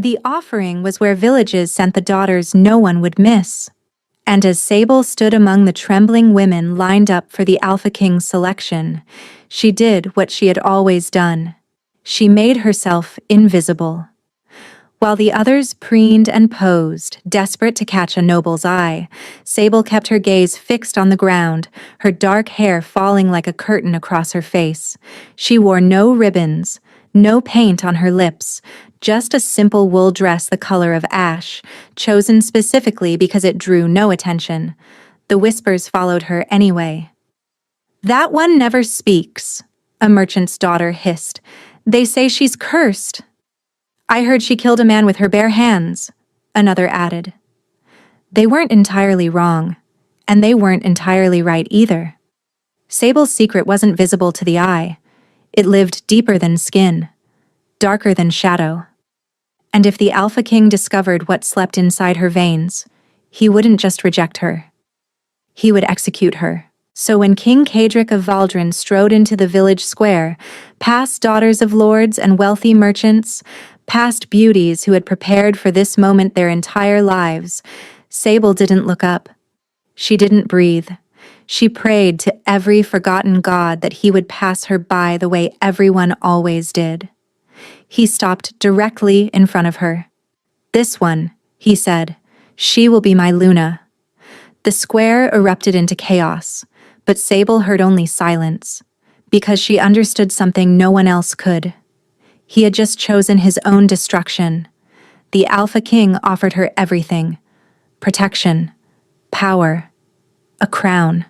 The offering was where villages sent the daughters no one would miss. And as Sable stood among the trembling women lined up for the Alpha King's selection, she did what she had always done. She made herself invisible. While the others preened and posed, desperate to catch a noble's eye, Sable kept her gaze fixed on the ground, her dark hair falling like a curtain across her face. She wore no ribbons, no paint on her lips, just a simple wool dress the color of ash, chosen specifically because it drew no attention. The whispers followed her anyway. "That one never speaks," a merchant's daughter hissed. "They say she's cursed." "I heard she killed a man with her bare hands," another added. They weren't entirely wrong, and they weren't entirely right either. Sable's secret wasn't visible to the eye. It lived deeper than skin, darker than shadow. And if the Alpha King discovered what slept inside her veins, he wouldn't just reject her. He would execute her. So when King Kadric of Valdrin strode into the village square, past daughters of lords and wealthy merchants, past beauties who had prepared for this moment their entire lives, Sable didn't look up. She didn't breathe. She prayed to every forgotten god that he would pass her by the way everyone always did. He stopped directly in front of her. "This one," he said, "she will be my Luna." The square erupted into chaos, but Sable heard only silence, because she understood something no one else could. He had just chosen his own destruction. The Alpha King offered her everything: protection, power, a crown.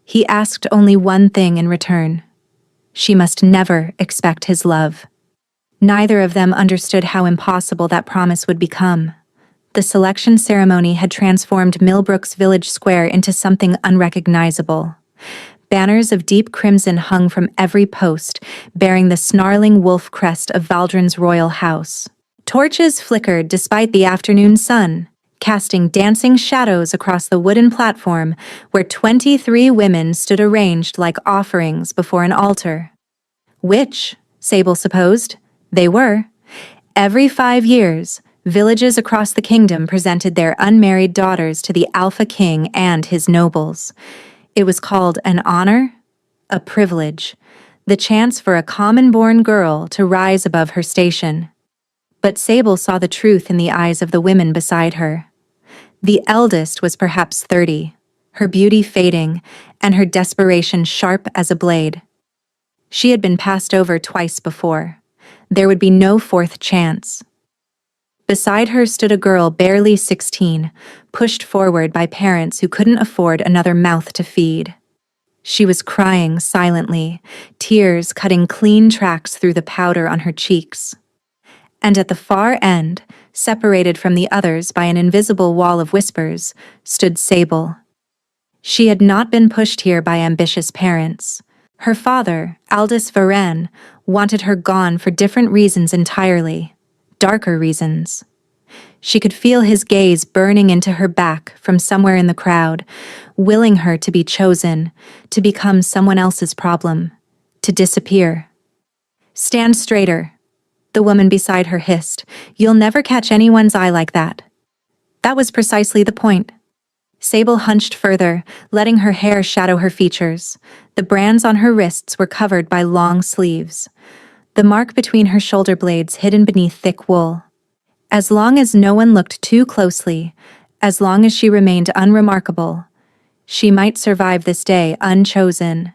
He asked only one thing in return. She must never expect his love. Neither of them understood how impossible that promise would become. The selection ceremony had transformed Millbrook's village square into something unrecognizable. Banners of deep crimson hung from every post, bearing the snarling wolf crest of Valdrin's royal house. Torches flickered despite the afternoon sun, casting dancing shadows across the wooden platform where 23 women stood arranged like offerings before an altar. Which, Sable supposed, they were. Every 5 years, villages across the kingdom presented their unmarried daughters to the Alpha King and his nobles. It was called an honor, a privilege, the chance for a common-born girl to rise above her station. But Sable saw the truth in the eyes of the women beside her. The eldest was perhaps 30, her beauty fading, and her desperation sharp as a blade. She had been passed over twice before. There would be no fourth chance. Beside her stood a girl barely 16, pushed forward by parents who couldn't afford another mouth to feed. She was crying silently, tears cutting clean tracks through the powder on her cheeks. And at the far end, separated from the others by an invisible wall of whispers, stood Sable. She had not been pushed here by ambitious parents. Her father, Aldous Varen, wanted her gone for different reasons entirely, darker reasons. She could feel his gaze burning into her back from somewhere in the crowd, willing her to be chosen, to become someone else's problem, to disappear. "Stand straighter," the woman beside her hissed. "You'll never catch anyone's eye like that." That was precisely the point. Sable hunched further, letting her hair shadow her features. The brands on her wrists were covered by long sleeves, the mark between her shoulder blades hidden beneath thick wool. As long as no one looked too closely, as long as she remained unremarkable, she might survive this day unchosen.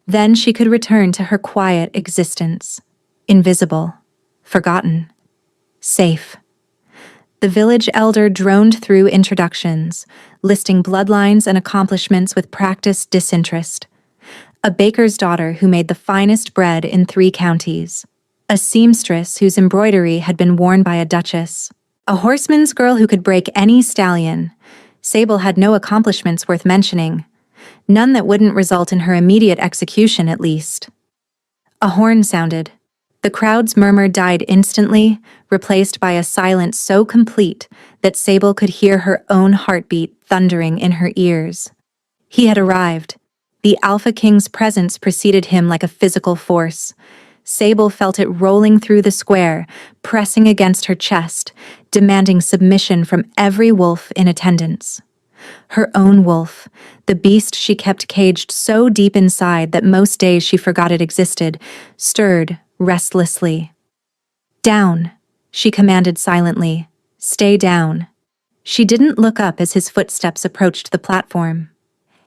Then she could return to her quiet existence, invisible, forgotten, safe. The village elder droned through introductions, listing bloodlines and accomplishments with practiced disinterest. A baker's daughter who made the finest bread in 3 counties. A seamstress whose embroidery had been worn by a duchess. A horseman's girl who could break any stallion. Sable had no accomplishments worth mentioning. None that wouldn't result in her immediate execution, at least. A horn sounded. The crowd's murmur died instantly, replaced by a silence so complete that Sable could hear her own heartbeat thundering in her ears. He had arrived. The Alpha King's presence preceded him like a physical force. Sable felt it rolling through the square, pressing against her chest, demanding submission from every wolf in attendance. Her own wolf, the beast she kept caged so deep inside that most days she forgot it existed, stirred restlessly. "Down," she commanded silently. "Stay down." She didn't look up as his footsteps approached the platform.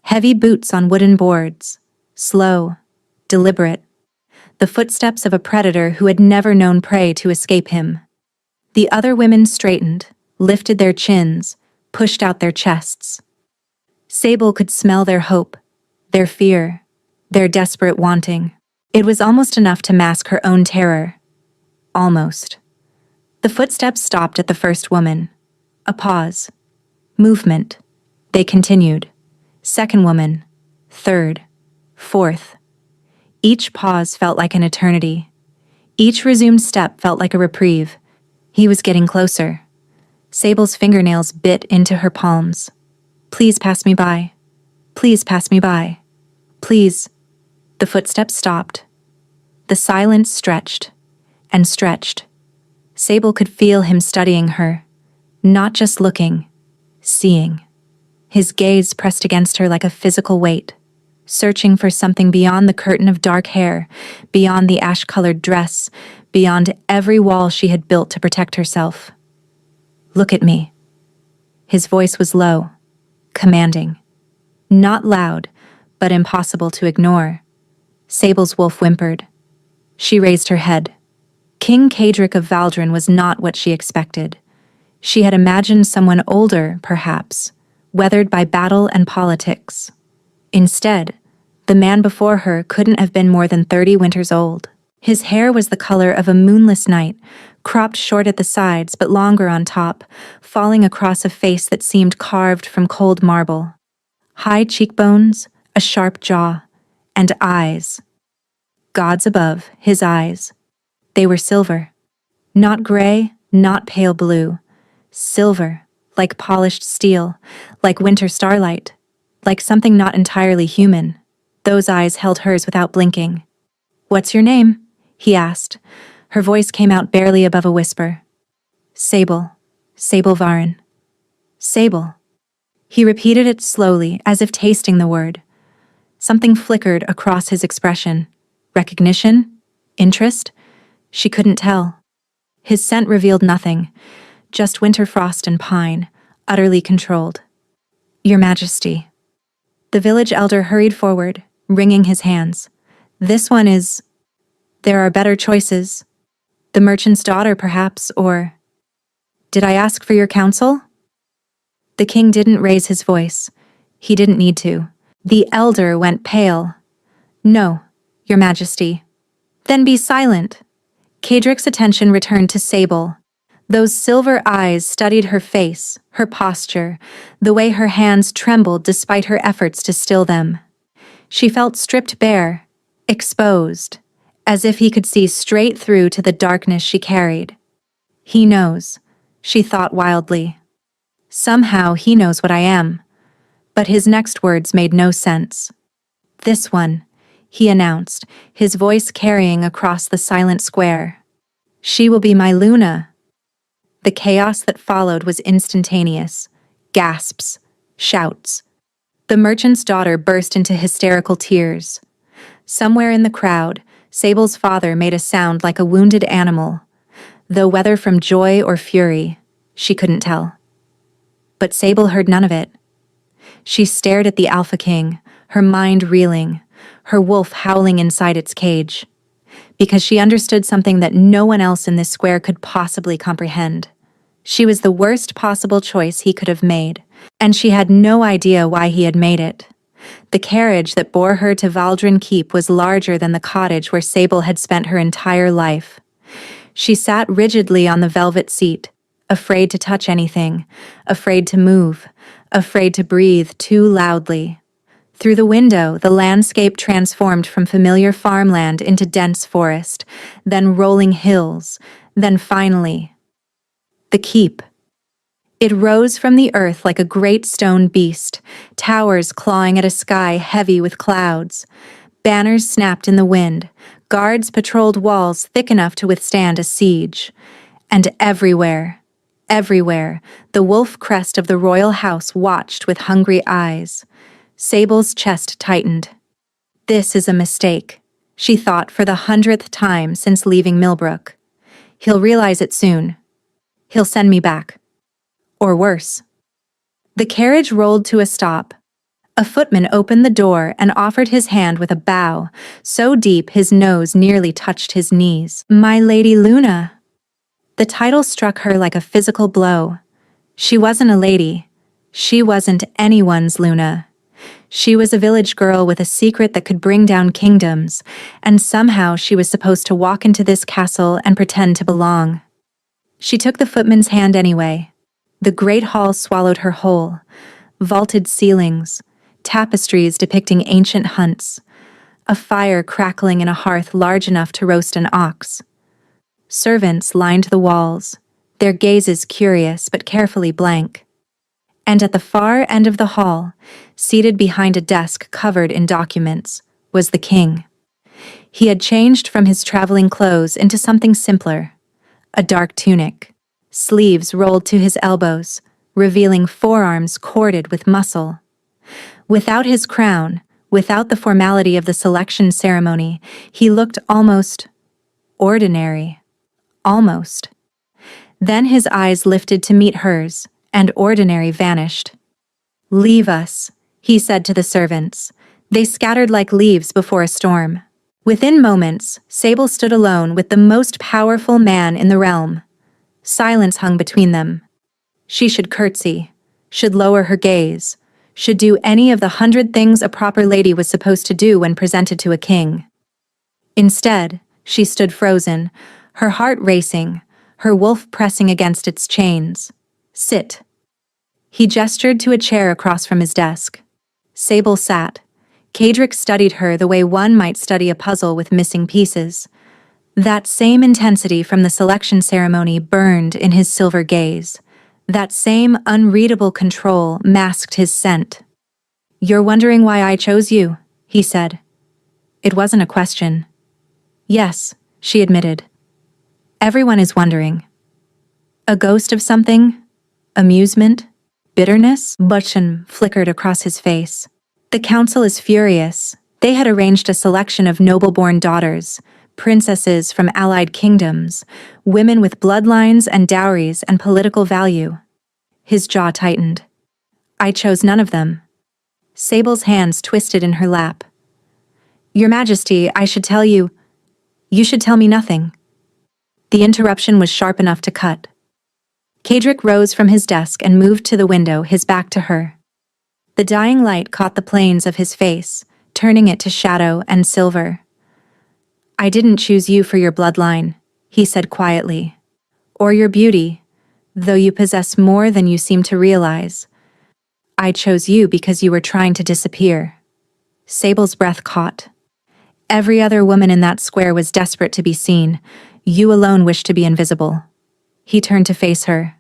Heavy boots on wooden boards. Slow, deliberate. The footsteps of a predator who had never known prey to escape him. The other women straightened, lifted their chins, pushed out their chests. Sable could smell their hope, their fear, their desperate wanting. It was almost enough to mask her own terror. Almost. The footsteps stopped at the first woman. A pause. Movement. They continued. Second woman. Third. Fourth. Each pause felt like an eternity. Each resumed step felt like a reprieve. He was getting closer. Sable's fingernails bit into her palms. "Please pass me by. Please pass me by. Please." The footsteps stopped. The silence stretched and stretched. Sable could feel him studying her, not just looking, seeing. His gaze pressed against her like a physical weight, searching for something beyond the curtain of dark hair, beyond the ash-colored dress, beyond every wall she had built to protect herself. "Look at me." His voice was low, commanding. Not loud, but impossible to ignore. Sable's wolf whimpered. She raised her head. King Cadric of Valdrin was not what she expected. She had imagined someone older, perhaps, weathered by battle and politics. Instead, the man before her couldn't have been more than 30 winters old. His hair was the color of a moonless night, cropped short at the sides but longer on top, falling across a face that seemed carved from cold marble. High cheekbones, a sharp jaw, and eyes. Gods above, his eyes. They were silver. Not gray, not pale blue. Silver, like polished steel, like winter starlight, like something not entirely human. Those eyes held hers without blinking. "What's your name?" he asked. Her voice came out barely above a whisper. "Sable. Sable Varin." "Sable." He repeated it slowly, as if tasting the word. Something flickered across his expression. Recognition? Interest? She couldn't tell. His scent revealed nothing, just winter frost and pine, utterly controlled. "Your Majesty." The village elder hurried forward, wringing his hands. "This one is... There are better choices. The merchant's daughter, perhaps, or... Did I ask for your counsel?" The king didn't raise his voice. He didn't need to. The elder went pale. "No, Your Majesty." "Then be silent." Cadric's attention returned to Sable. Those silver eyes studied her face, her posture, the way her hands trembled despite her efforts to still them. She felt stripped bare, exposed, as if he could see straight through to the darkness she carried. "He knows," she thought wildly. "Somehow he knows what I am." But his next words made no sense. "This one," he announced, his voice carrying across the silent square. "She will be my Luna." The chaos that followed was instantaneous. Gasps, shouts. The merchant's daughter burst into hysterical tears. Somewhere in the crowd, Sable's father made a sound like a wounded animal, though whether from joy or fury, she couldn't tell. But Sable heard none of it. She stared at the Alpha King, her mind reeling, her wolf howling inside its cage, because she understood something that no one else in this square could possibly comprehend. She was the worst possible choice he could have made, and she had no idea why he had made it. The carriage that bore her to Valdrin Keep was larger than the cottage where Sable had spent her entire life. She sat rigidly on the velvet seat, afraid to touch anything, afraid to move, afraid to breathe too loudly. Through the window, the landscape transformed from familiar farmland into dense forest, then rolling hills, then finally, the keep. It rose from the earth like a great stone beast, towers clawing at a sky heavy with clouds. Banners snapped in the wind, Guards patrolled walls thick enough to withstand a siege. And everywhere, the wolf crest of the royal house watched with hungry eyes. Sable's chest tightened. This is a mistake, she thought for the 100th time since leaving Millbrook. He'll realize it soon. He'll send me back. Or worse. The carriage rolled to a stop. A footman opened the door and offered his hand with a bow, so deep his nose nearly touched his knees. My Lady Luna. The title struck her like a physical blow. She wasn't a lady. She wasn't anyone's Luna. She was a village girl with a secret that could bring down kingdoms, and somehow she was supposed to walk into this castle and pretend to belong. She took the footman's hand anyway. The great hall swallowed her whole. Vaulted ceilings, tapestries depicting ancient hunts, a fire crackling in a hearth large enough to roast an ox. Servants lined the walls, their gazes curious but carefully blank. And at the far end of the hall, seated behind a desk covered in documents, was the king. He had changed from his traveling clothes into something simpler, a dark tunic, sleeves rolled to his elbows, revealing forearms corded with muscle. Without his crown, without the formality of the selection ceremony, he looked almost ordinary. Almost. Then his eyes lifted to meet hers, and ordinary vanished. Leave us, he said to the servants. They scattered like leaves before a storm. Within moments, Sable stood alone with the most powerful man in the realm. Silence hung between them. She should curtsy, should lower her gaze, should do any of the 100 things a proper lady was supposed to do when presented to a king. Instead, she stood frozen, her heart racing, her wolf pressing against its chains. Sit. He gestured to a chair across from his desk. Sable sat. Cadric studied her the way one might study a puzzle with missing pieces. That same intensity from the selection ceremony burned in his silver gaze. That same unreadable control masked his scent. You're wondering why I chose you, he said. It wasn't a question. Yes, she admitted. Everyone is wondering. A ghost of something? Amusement? Bitterness? Button flickered across his face. The council is furious. They had arranged a selection of noble-born daughters, princesses from allied kingdoms, women with bloodlines and dowries and political value. His jaw tightened. I chose none of them. Sable's hands twisted in her lap. Your Majesty, I should tell you. You should tell me nothing. The interruption was sharp enough to cut. Cadric rose from his desk and moved to the window, his back to her. The dying light caught the planes of his face, turning it to shadow and silver. I didn't choose you for your bloodline, he said quietly. Or your beauty, though you possess more than you seem to realize. I chose you because you were trying to disappear. Sable's breath caught. Every other woman in that square was desperate to be seen. You alone wished to be invisible. He turned to face her.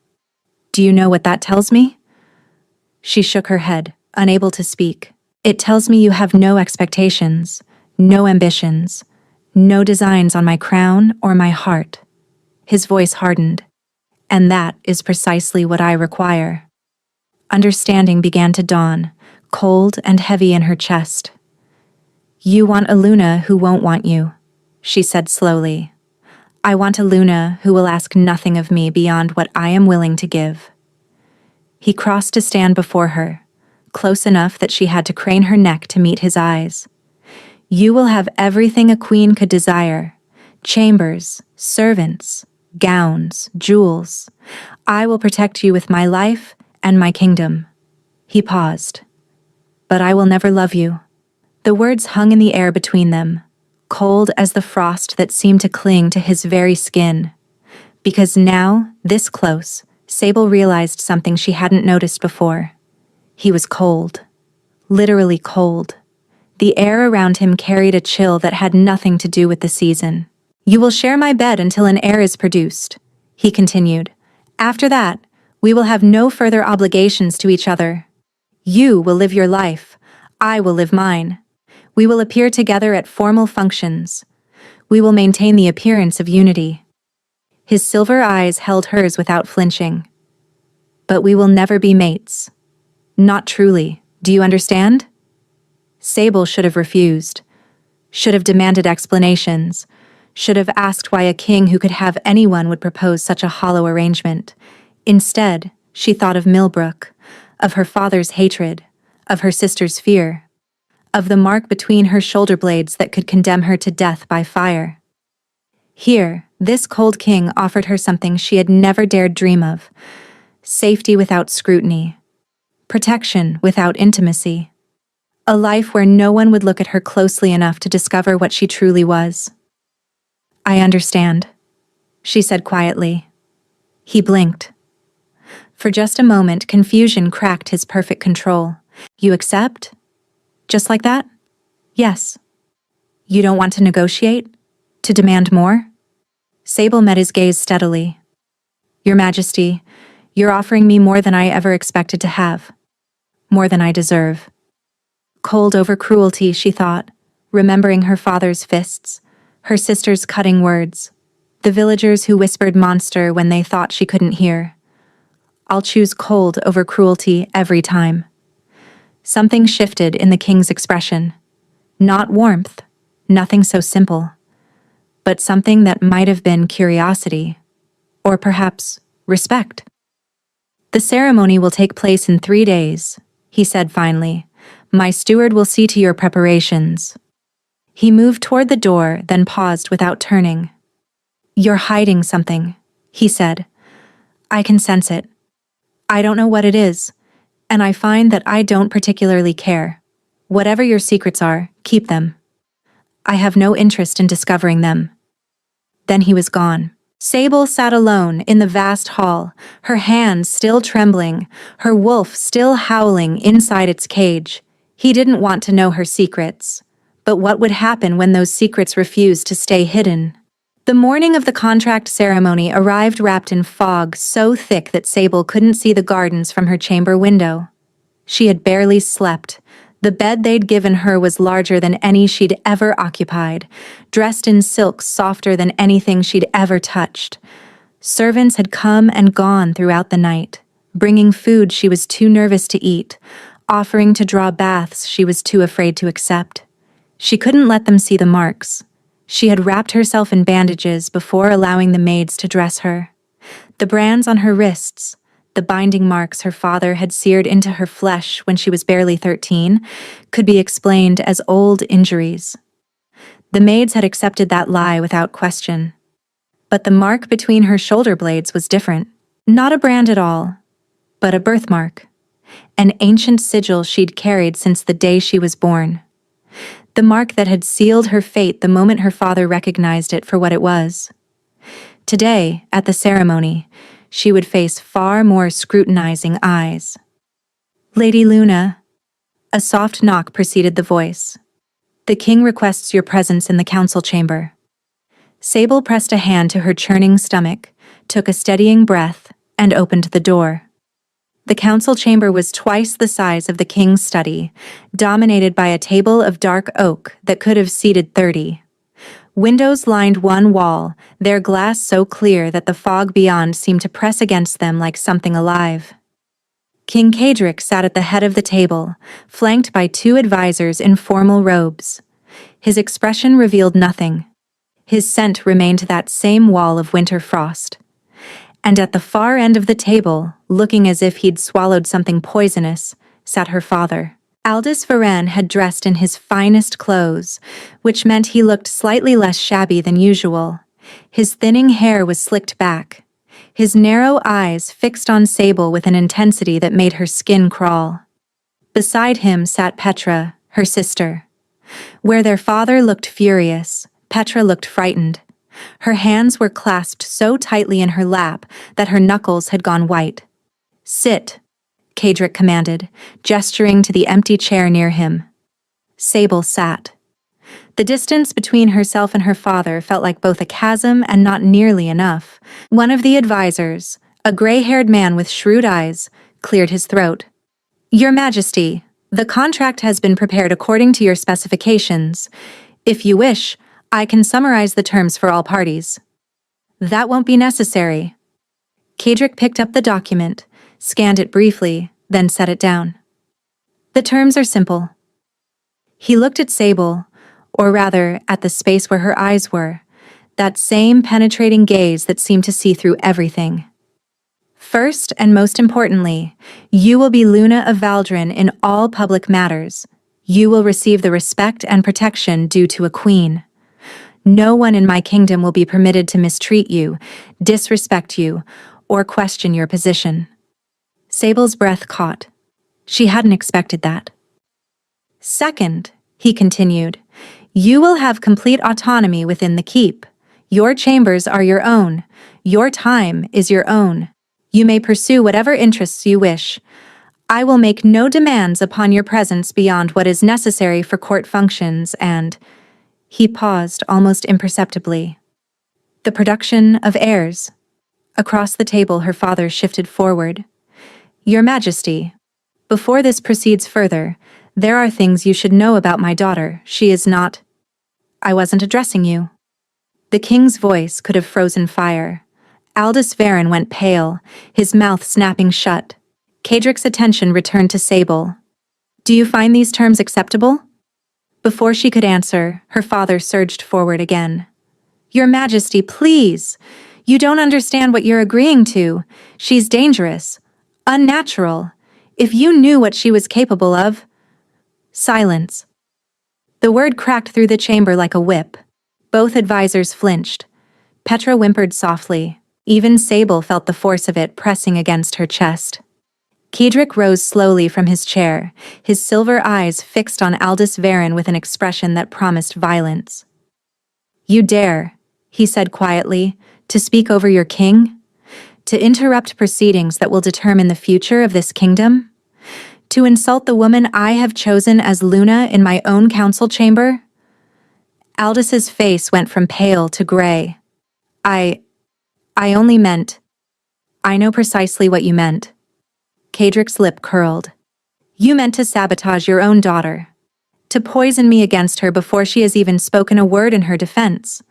Do you know what that tells me? She shook her head, unable to speak. It tells me you have no expectations, no ambitions, no designs on my crown or my heart. His voice hardened. And that is precisely what I require. Understanding began to dawn, cold and heavy in her chest. You want a Luna who won't want you, she said slowly. I want a Luna who will ask nothing of me beyond what I am willing to give. He crossed to stand before her, close enough that she had to crane her neck to meet his eyes. You will have everything a queen could desire. Chambers, servants, gowns, jewels. I will protect you with my life and my kingdom. He paused. But I will never love you. The words hung in the air between them, cold as the frost that seemed to cling to his very skin. Because now, this close, Sable realized something she hadn't noticed before. He was cold. Literally cold. The air around him carried a chill that had nothing to do with the season. You will share my bed until an heir is produced, he continued. After that, we will have no further obligations to each other. You will live your life. I will live mine. We will appear together at formal functions. We will maintain the appearance of unity. His silver eyes held hers without flinching. But we will never be mates. Not truly. Do you understand? Sable should have refused. Should have demanded explanations. Should have asked why a king who could have anyone would propose such a hollow arrangement. Instead, she thought of Millbrook, of her father's hatred, of her sister's fear, of the mark between her shoulder blades that could condemn her to death by fire. Here, this cold king offered her something she had never dared dream of: safety without scrutiny, protection without intimacy, a life where no one would look at her closely enough to discover what she truly was. "I understand," she said quietly. He blinked. For just a moment, confusion cracked his perfect control. "You accept? Just like that?" "Yes." "You don't want to negotiate? To demand more?" Sable met his gaze steadily. "Your Majesty, you're offering me more than I ever expected to have. More than I deserve." Cold over cruelty, she thought, remembering her father's fists, her sister's cutting words, the villagers who whispered monster when they thought she couldn't hear. "I'll choose cold over cruelty every time." Something shifted in the king's expression. Not warmth, nothing so simple, but something that might have been curiosity, or perhaps respect. "The ceremony will take place in 3 days," he said finally. "My steward will see to your preparations." He moved toward the door, then paused without turning. "You're hiding something," he said. "I can sense it. I don't know what it is, and I find that I don't particularly care. Whatever your secrets are, keep them. I have no interest in discovering them." Then he was gone. Sable sat alone in the vast hall, her hands still trembling, her wolf still howling inside its cage. He didn't want to know her secrets. But what would happen when those secrets refused to stay hidden? The morning of the contract ceremony arrived wrapped in fog so thick that Sable couldn't see the gardens from her chamber window. She had barely slept. The bed they'd given her was larger than any she'd ever occupied, dressed in silks softer than anything she'd ever touched. Servants had come and gone throughout the night, bringing food she was too nervous to eat, offering to draw baths she was too afraid to accept. She couldn't let them see the marks. She had wrapped herself in bandages before allowing the maids to dress her. The brands on her wrists, the binding marks her father had seared into her flesh when she was barely 13, could be explained as old injuries. The maids had accepted that lie without question. But the mark between her shoulder blades was different. Not a brand at all, but a birthmark. An ancient sigil she'd carried since the day she was born. The mark that had sealed her fate the moment her father recognized it for what it was. Today, at the ceremony, she would face far more scrutinizing eyes. "Lady Luna." A soft knock preceded the voice. "The king requests your presence in the council chamber." Sable pressed a hand to her churning stomach, took a steadying breath, and opened the door. The council chamber was twice the size of the king's study, dominated by a table of dark oak that could have seated 30. Windows lined one wall, their glass so clear that the fog beyond seemed to press against them like something alive. King Cadric sat at the head of the table, flanked by 2 advisors in formal robes. His expression revealed nothing. His scent remained that same wall of winter frost. And at the far end of the table, looking as if he'd swallowed something poisonous, sat her father. Aldous Varenne had dressed in his finest clothes, which meant he looked slightly less shabby than usual. His thinning hair was slicked back, his narrow eyes fixed on Sable with an intensity that made her skin crawl. Beside him sat Petra, her sister. Where their father looked furious, Petra looked frightened. Her hands were clasped so tightly in her lap that her knuckles had gone white. "Sit," Cadric commanded, gesturing to the empty chair near him. Sable sat. The distance between herself and her father felt like both a chasm and not nearly enough. One of the advisors, a gray-haired man with shrewd eyes, cleared his throat. "Your Majesty, the contract has been prepared according to your specifications. If you wish, I can summarize the terms for all parties. That won't be necessary. Kadric picked up the document, scanned it briefly, then set it down. The terms are simple. He looked at Sable, or rather, at the space where her eyes were, that same penetrating gaze that seemed to see through everything. First and most importantly, you will be Luna of Valdrin in all public matters. You will receive the respect and protection due to a queen. No one in my kingdom will be permitted to mistreat you, disrespect you, or question your position. Sable's breath caught. She hadn't expected that. Second, he continued, you will have complete autonomy within the keep. Your chambers are your own. Your time is your own. You may pursue whatever interests you wish. I will make no demands upon your presence beyond what is necessary for court functions and... He paused almost imperceptibly. The production of heirs. Across the table her father shifted forward. Your Majesty, before this proceeds further, there are things you should know about my daughter. She is not... I wasn't addressing you. The king's voice could have frozen fire. Aldous Varen went pale, his mouth snapping shut. Kadric's attention returned to Sable. Do you find these terms acceptable? Before she could answer, her father surged forward again. Your Majesty, please! You don't understand what you're agreeing to. She's dangerous. Unnatural. If you knew what she was capable of... Silence. The word cracked through the chamber like a whip. Both advisors flinched. Petra whimpered softly. Even Sable felt the force of it pressing against her chest. Kadric rose slowly from his chair, his silver eyes fixed on Aldous Varen with an expression that promised violence. You dare, he said quietly, to speak over your king? To interrupt proceedings that will determine the future of this kingdom? To insult the woman I have chosen as Luna in my own council chamber? Aldous' face went from pale to gray. I only meant... I know precisely what you meant. Kadric's lip curled. You meant to sabotage your own daughter. To poison me against her before she has even spoken a word in her defense.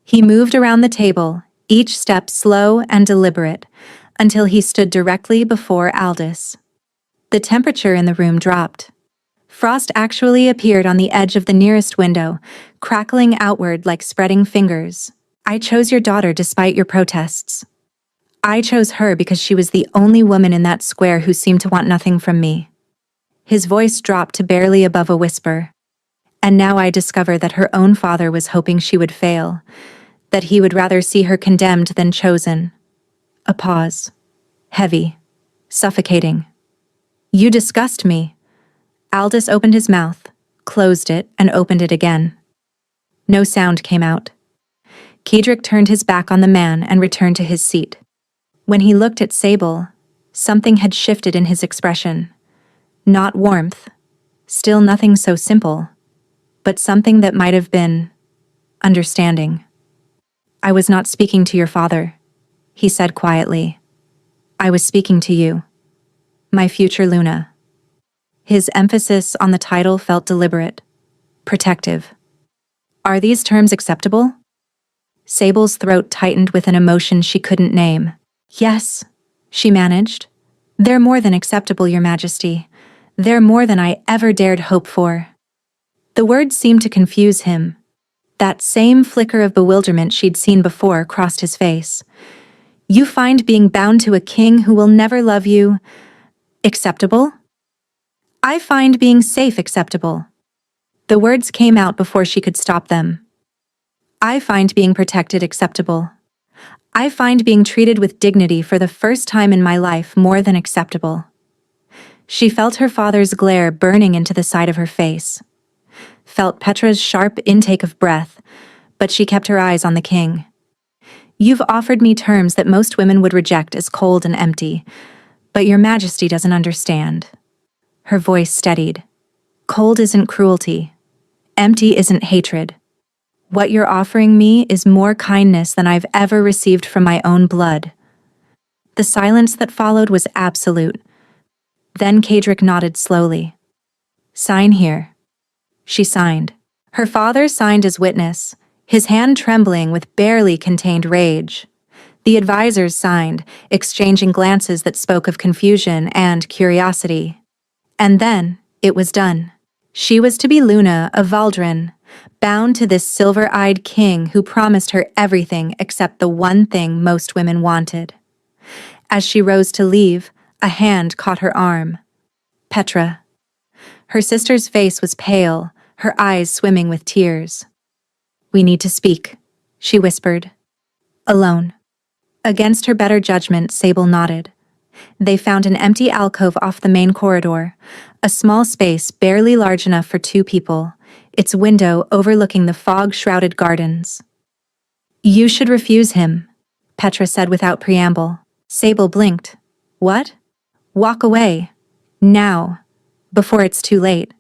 He moved around the table, each step slow and deliberate, until he stood directly before Aldous. The temperature in the room dropped. Frost actually appeared on the edge of the nearest window, crackling outward like spreading fingers. I chose your daughter despite your protests. I chose her because she was the only woman in that square who seemed to want nothing from me. His voice dropped to barely above a whisper. And now I discover that her own father was hoping she would fail, that he would rather see her condemned than chosen. A pause. Heavy. Suffocating. You disgust me. Aldous opened his mouth, closed it, and opened it again. No sound came out. Kadric turned his back on the man and returned to his seat. When he looked at Sable, something had shifted in his expression. Not warmth, still nothing so simple, but something that might have been understanding. I was not speaking to your father, he said quietly. I was speaking to you, my future Luna. His emphasis on the title felt deliberate, protective. Are these terms acceptable? Sable's throat tightened with an emotion she couldn't name. Yes, she managed. They're more than acceptable, Your Majesty. They're more than I ever dared hope for. The words seemed to confuse him. That same flicker of bewilderment she'd seen before crossed his face. You find being bound to a king who will never love you acceptable? I find being safe acceptable. The words came out before she could stop them. I find being protected acceptable. I find being treated with dignity for the first time in my life more than acceptable. She felt her father's glare burning into the side of her face. Felt Petra's sharp intake of breath, but she kept her eyes on the king. You've offered me terms that most women would reject as cold and empty, but Your Majesty doesn't understand. Her voice steadied. Cold isn't cruelty. Empty isn't hatred. What you're offering me is more kindness than I've ever received from my own blood. The silence that followed was absolute. Then Kadric nodded slowly. Sign here. She signed. Her father signed as witness, his hand trembling with barely contained rage. The advisors signed, exchanging glances that spoke of confusion and curiosity. And then, it was done. She was to be Luna of Valdrin, bound to this silver-eyed king who promised her everything except the one thing most women wanted. As she rose to leave, a hand caught her arm. Petra. Her sister's face was pale, her eyes swimming with tears. "We need to speak," she whispered. "Alone." Against her better judgment, Sable nodded. They found an empty alcove off the main corridor, a small space barely large enough for two people, its window overlooking the fog-shrouded gardens. "You should refuse him," Petra said without preamble. Sable blinked. "What?" "Walk away. Now. Before it's too late."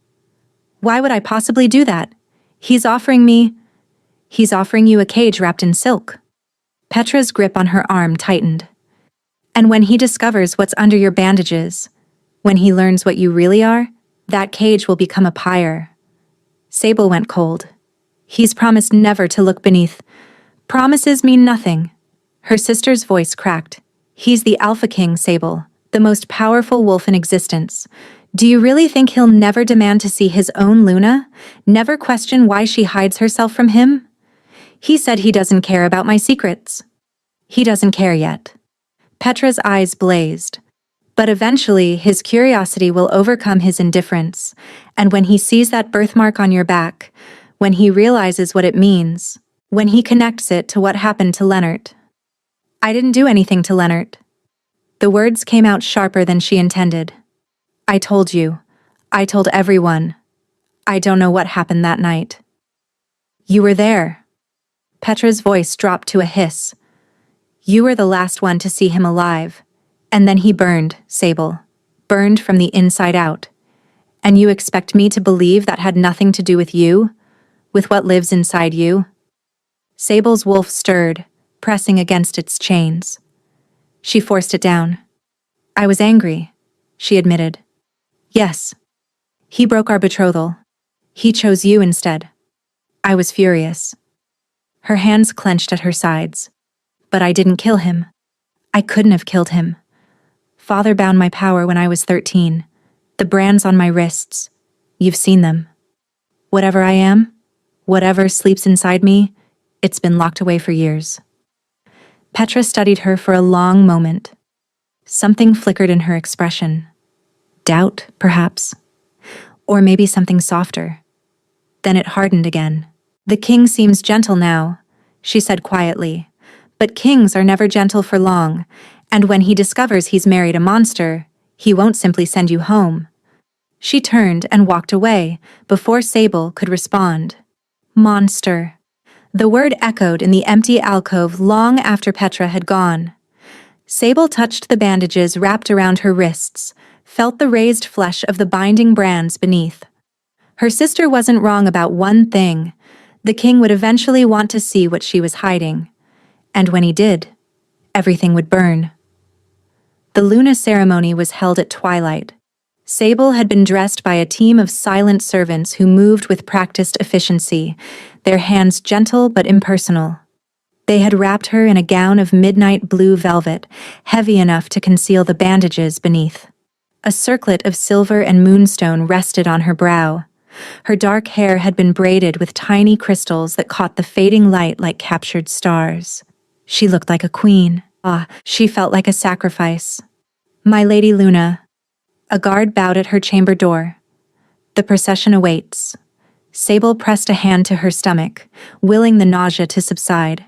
"Why would I possibly do that? He's offering you a cage wrapped in silk." Petra's grip on her arm tightened. "And when he discovers what's under your bandages, when he learns what you really are, that cage will become a pyre." Sable went cold. "He's promised never to look beneath. Promises mean nothing." Her sister's voice cracked. "He's the Alpha King, Sable, the most powerful wolf in existence. Do you really think he'll never demand to see his own Luna? Never question why she hides herself from him? He said he doesn't care about my secrets." "He doesn't care yet." Petra's eyes blazed. "But eventually his curiosity will overcome his indifference, and when he sees that birthmark on your back, when he realizes what it means, when he connects it to what happened to Leonard." "I didn't do anything to Leonard." The words came out sharper than she intended. "I told you. I told everyone. I don't know what happened that night." "You were there." Petra's voice dropped to a hiss. "You were the last one to see him alive. And then he burned, Sable. Burned from the inside out. And you expect me to believe that had nothing to do with you? With what lives inside you?" Sable's wolf stirred, pressing against its chains. She forced it down. "I was angry," she admitted. "Yes. He broke our betrothal. He chose you instead. I was furious." Her hands clenched at her sides. "But I didn't kill him. I couldn't have killed him. Father bound my power when I was 13. The brands on my wrists. You've seen them. Whatever I am, whatever sleeps inside me, it's been locked away for years." Petra studied her for a long moment. Something flickered in her expression. Doubt, perhaps. Or maybe something softer. Then it hardened again. "The king seems gentle now," she said quietly. "But kings are never gentle for long, and when he discovers he's married a monster, he won't simply send you home." She turned and walked away before Sable could respond. Monster. The word echoed in the empty alcove long after Petra had gone. Sable touched the bandages wrapped around her wrists, felt the raised flesh of the binding brands beneath. Her sister wasn't wrong about one thing. The king would eventually want to see what she was hiding. And when he did, everything would burn. The Luna ceremony was held at twilight. Sable had been dressed by a team of silent servants who moved with practiced efficiency, their hands gentle but impersonal. They had wrapped her in a gown of midnight blue velvet, heavy enough to conceal the bandages beneath. A circlet of silver and moonstone rested on her brow. Her dark hair had been braided with tiny crystals that caught the fading light like captured stars. She looked like a queen. She felt like a sacrifice. "My Lady Luna." A guard bowed at her chamber door. "The procession awaits." Sable pressed a hand to her stomach, willing the nausea to subside.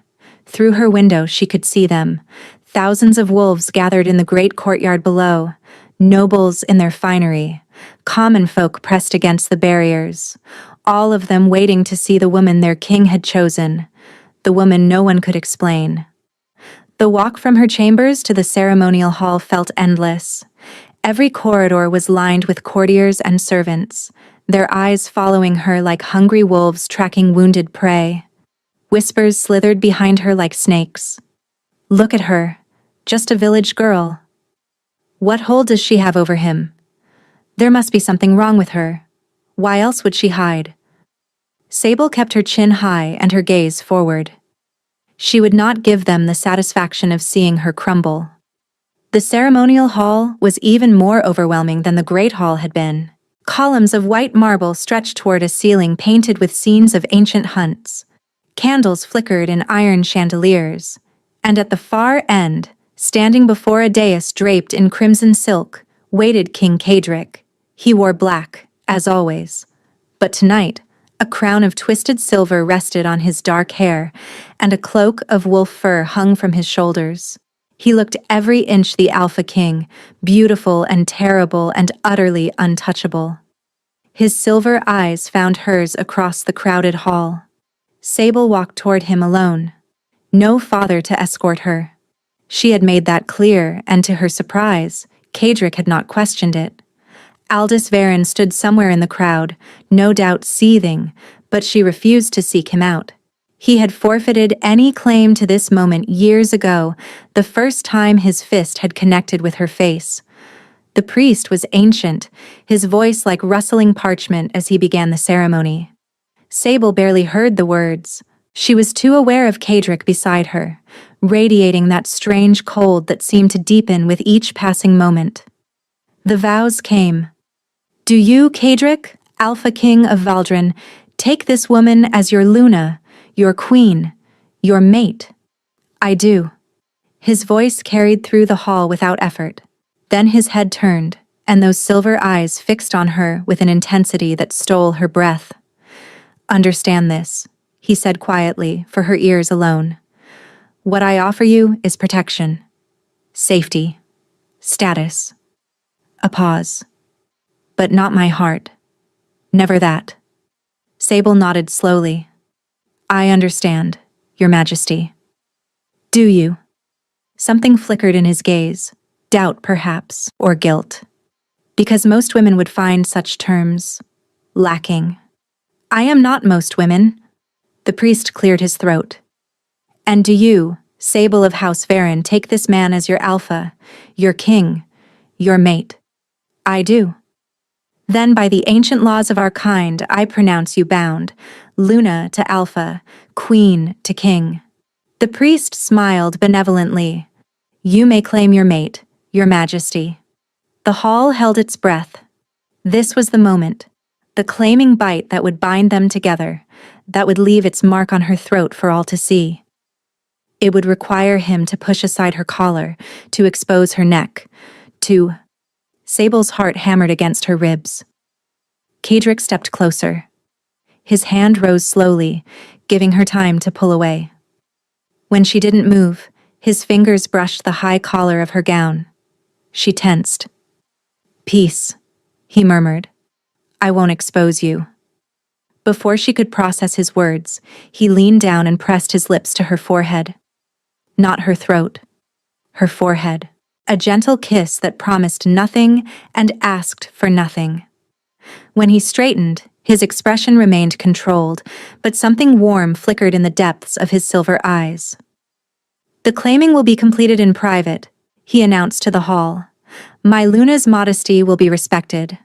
Through her window she could see them. Thousands of wolves gathered in the great courtyard below, nobles in their finery, common folk pressed against the barriers, all of them waiting to see the woman their king had chosen, the woman no one could explain. The walk from her chambers to the ceremonial hall felt endless. Every corridor was lined with courtiers and servants, their eyes following her like hungry wolves tracking wounded prey. Whispers slithered behind her like snakes. "Look at her, just a village girl. What hold does she have over him? There must be something wrong with her. Why else would she hide?" Sable kept her chin high and her gaze forward. She would not give them the satisfaction of seeing her crumble. The ceremonial hall was even more overwhelming than the Great Hall had been. Columns of white marble stretched toward a ceiling painted with scenes of ancient hunts. Candles flickered in iron chandeliers. And at the far end, standing before a dais draped in crimson silk, waited King Cadric. He wore black, as always. But tonight, a crown of twisted silver rested on his dark hair, and a cloak of wolf fur hung from his shoulders. He looked every inch the Alpha King, beautiful and terrible and utterly untouchable. His silver eyes found hers across the crowded hall. Sable walked toward him alone. No father to escort her. She had made that clear, and to her surprise, Cadric had not questioned it. Aldous Varen stood somewhere in the crowd, no doubt seething, but she refused to seek him out. He had forfeited any claim to this moment years ago, the first time his fist had connected with her face. The priest was ancient, his voice like rustling parchment as he began the ceremony. Sable barely heard the words. She was too aware of Cadric beside her, radiating that strange cold that seemed to deepen with each passing moment. The vows came. Do you, Cadric, Alpha King of Valdren, take this woman as your Luna, your queen, your mate? I do. His voice carried through the hall without effort. Then his head turned, and those silver eyes fixed on her with an intensity that stole her breath. Understand this, he said quietly, for her ears alone. What I offer you is protection, safety, status. A pause. But not my heart. Never that. Sable nodded slowly. I understand, Your Majesty. Do you? Something flickered in his gaze, doubt perhaps, or guilt. Because most women would find such terms lacking. I am not most women. The priest cleared his throat. And do you, Sable of House Varen, take this man as your alpha, your king, your mate? I do. Then by the ancient laws of our kind, I pronounce you bound, Luna to Alpha, Queen to King. The priest smiled benevolently. You may claim your mate, Your Majesty. The hall held its breath. This was the moment, the claiming bite that would bind them together, that would leave its mark on her throat for all to see. It would require him to push aside her collar, to expose her neck, to... Sable's heart hammered against her ribs. Cadric stepped closer. His hand rose slowly, giving her time to pull away. When she didn't move, his fingers brushed the high collar of her gown. She tensed. Peace, he murmured. I won't expose you. Before she could process his words, he leaned down and pressed his lips to her forehead. Not her throat, her forehead. A gentle kiss that promised nothing and asked for nothing. When he straightened, his expression remained controlled, but something warm flickered in the depths of his silver eyes. The claiming will be completed in private, he announced to the hall. My Luna's modesty will be respected.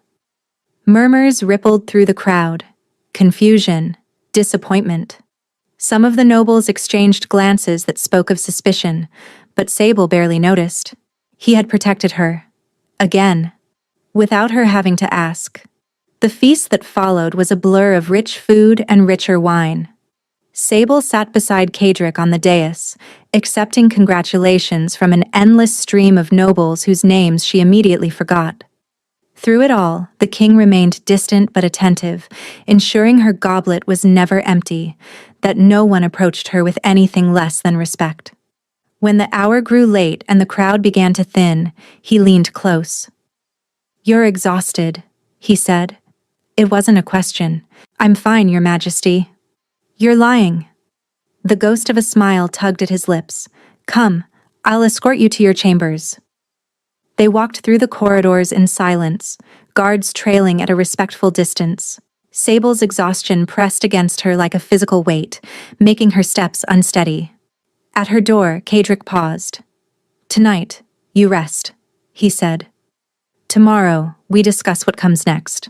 Murmurs rippled through the crowd. Confusion, disappointment. Some of the nobles exchanged glances that spoke of suspicion, but Sable barely noticed. He had protected her. Again. Without her having to ask. The feast that followed was a blur of rich food and richer wine. Sable sat beside Cadric on the dais, accepting congratulations from an endless stream of nobles whose names she immediately forgot. Through it all, the king remained distant but attentive, ensuring her goblet was never empty, that no one approached her with anything less than respect. When the hour grew late and the crowd began to thin, he leaned close. You're exhausted, he said. It wasn't a question. I'm fine, Your Majesty. You're lying. The ghost of a smile tugged at his lips. Come, I'll escort you to your chambers. They walked through the corridors in silence, guards trailing at a respectful distance. Sable's exhaustion pressed against her like a physical weight, making her steps unsteady. At her door, Cadric paused. Tonight, you rest, he said. Tomorrow, we discuss what comes next.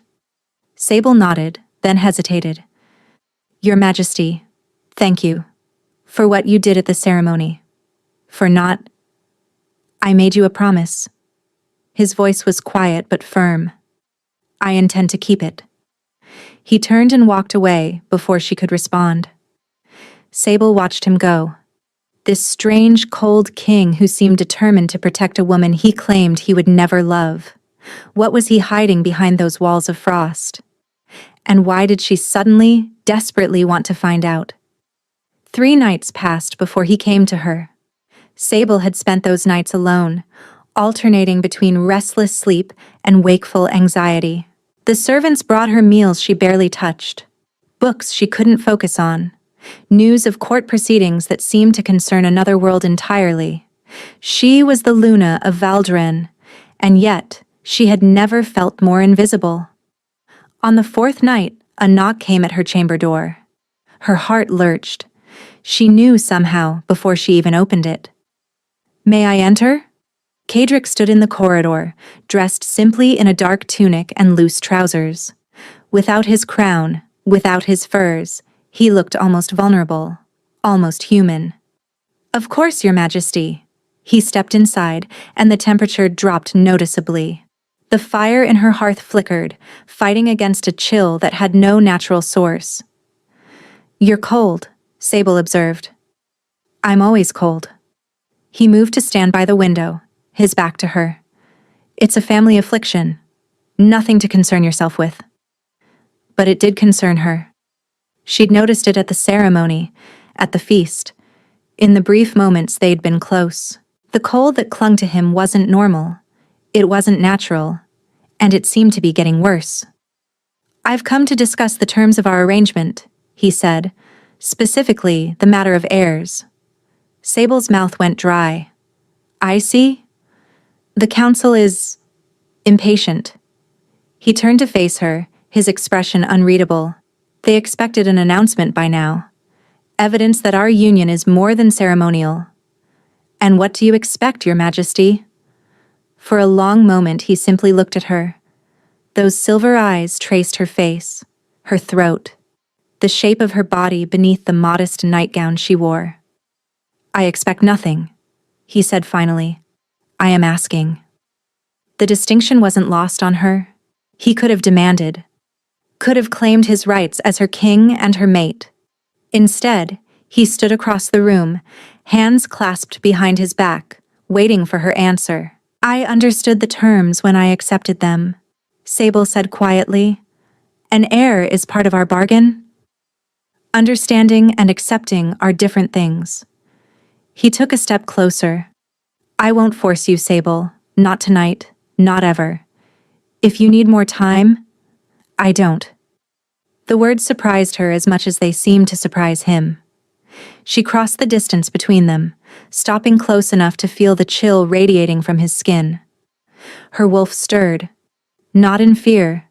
Sable nodded, then hesitated. Your Majesty, thank you. For what you did at the ceremony. For not... I made you a promise. His voice was quiet but firm. I intend to keep it. He turned and walked away before she could respond. Sable watched him go. This strange, cold king who seemed determined to protect a woman he claimed he would never love. What was he hiding behind those walls of frost? And why did she suddenly, desperately want to find out? 3 nights passed before he came to her. Sable had spent those nights alone, alternating between restless sleep and wakeful anxiety. The servants brought her meals she barely touched, books she couldn't focus on, news of court proceedings that seemed to concern another world entirely. She was the Luna of Valdren, and yet she had never felt more invisible. On the 4th night, a knock came at her chamber door. Her heart lurched. She knew somehow before she even opened it. "May I enter?" Cadric stood in the corridor, dressed simply in a dark tunic and loose trousers. Without his crown, without his furs, he looked almost vulnerable, almost human. "Of course, Your Majesty." He stepped inside, and the temperature dropped noticeably. The fire in her hearth flickered, fighting against a chill that had no natural source. "You're cold," Sable observed. "I'm always cold." He moved to stand by the window, his back to her. "It's a family affliction. Nothing to concern yourself with." But it did concern her. She'd noticed it at the ceremony, at the feast. In the brief moments they'd been close. The cold that clung to him wasn't normal. It wasn't natural. And it seemed to be getting worse. "I've come to discuss the terms of our arrangement," he said, "specifically the matter of heirs." Sable's mouth went dry. "I see. The council is... impatient." He turned to face her, his expression unreadable. "They expected an announcement by now. Evidence that our union is more than ceremonial." "And what do you expect, Your Majesty?" For a long moment he simply looked at her. Those silver eyes traced her face, her throat, the shape of her body beneath the modest nightgown she wore. "I expect nothing," he said finally. "I am asking." The distinction wasn't lost on her. He could have demanded, could have claimed his rights as her king and her mate. Instead, he stood across the room, hands clasped behind his back, waiting for her answer. "I understood the terms when I accepted them," Sable said quietly. "An heir is part of our bargain." Understanding and accepting are different things. He took a step closer. "I won't force you, Sable. Not tonight. Not ever. If you need more time, I don't." The words surprised her as much as they seemed to surprise him. She crossed the distance between them, stopping close enough to feel the chill radiating from his skin. Her wolf stirred, not in fear,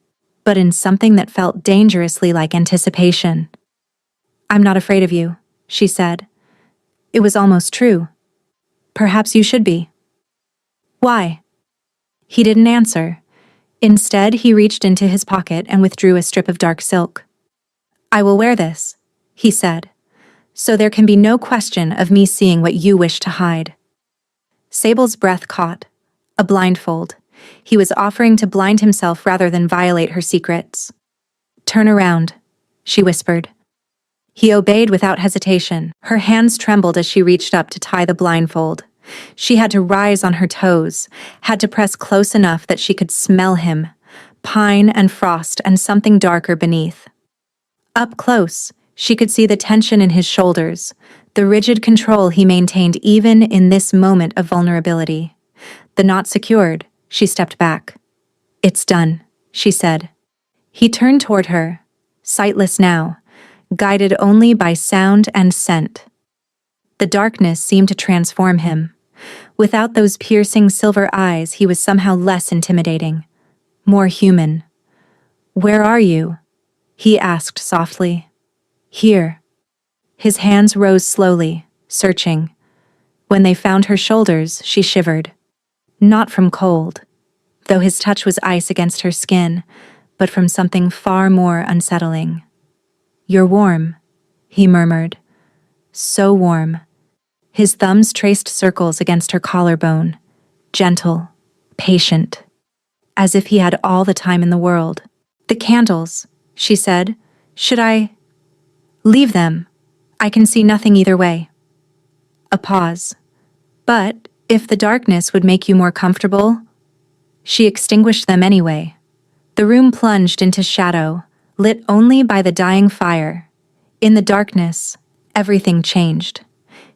but in something that felt dangerously like anticipation. "I'm not afraid of you," she said. It was almost true. "Perhaps you should be." "Why?" He didn't answer. Instead, he reached into his pocket and withdrew a strip of dark silk. "I will wear this," he said, "so there can be no question of me seeing what you wish to hide." Sable's breath caught. A blindfold. He was offering to blind himself rather than violate her secrets. "Turn around," she whispered. He obeyed without hesitation. Her hands trembled as she reached up to tie the blindfold. She had to rise on her toes, had to press close enough that she could smell him, pine and frost and something darker beneath. Up close, she could see the tension in his shoulders, the rigid control he maintained even in this moment of vulnerability. The knot secured, she stepped back. "It's done," she said. He turned toward her, sightless now, guided only by sound and scent. The darkness seemed to transform him. Without those piercing silver eyes, he was somehow less intimidating, more human. "Where are you?" he asked softly. "Here." His hands rose slowly, searching. When they found her shoulders, she shivered. Not from cold, though his touch was ice against her skin, but from something far more unsettling. "You're warm," he murmured. "So warm." His thumbs traced circles against her collarbone, gentle, patient, as if he had all the time in the world. "The candles," she said. "Should I leave them? I can see nothing either way." A pause. "But if the darkness would make you more comfortable—" She extinguished them anyway. The room plunged into shadow, lit only by the dying fire. In the darkness, everything changed.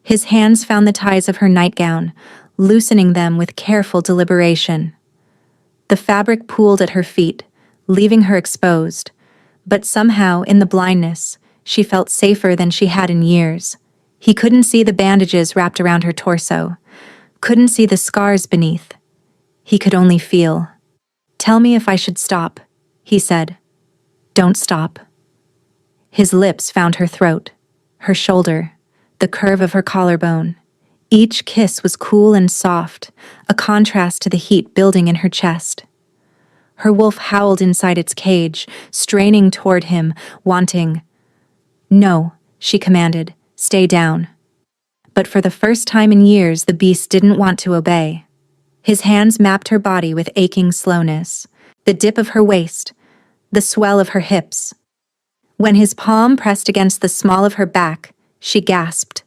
His hands found the ties of her nightgown, loosening them with careful deliberation. The fabric pooled at her feet, leaving her exposed, but somehow, in the blindness, she felt safer than she had in years. He couldn't see the bandages wrapped around her torso, couldn't see the scars beneath. He could only feel. "Tell me if I should stop," he said. "Don't stop." His lips found her throat, her shoulder, the curve of her collarbone. Each kiss was cool and soft, a contrast to the heat building in her chest. Her wolf howled inside its cage, straining toward him, wanting. "No," she commanded, "stay down." But for the first time in years, the beast didn't want to obey. His hands mapped her body with aching slowness, the dip of her waist, the swell of her hips. When his palm pressed against the small of her back, she gasped,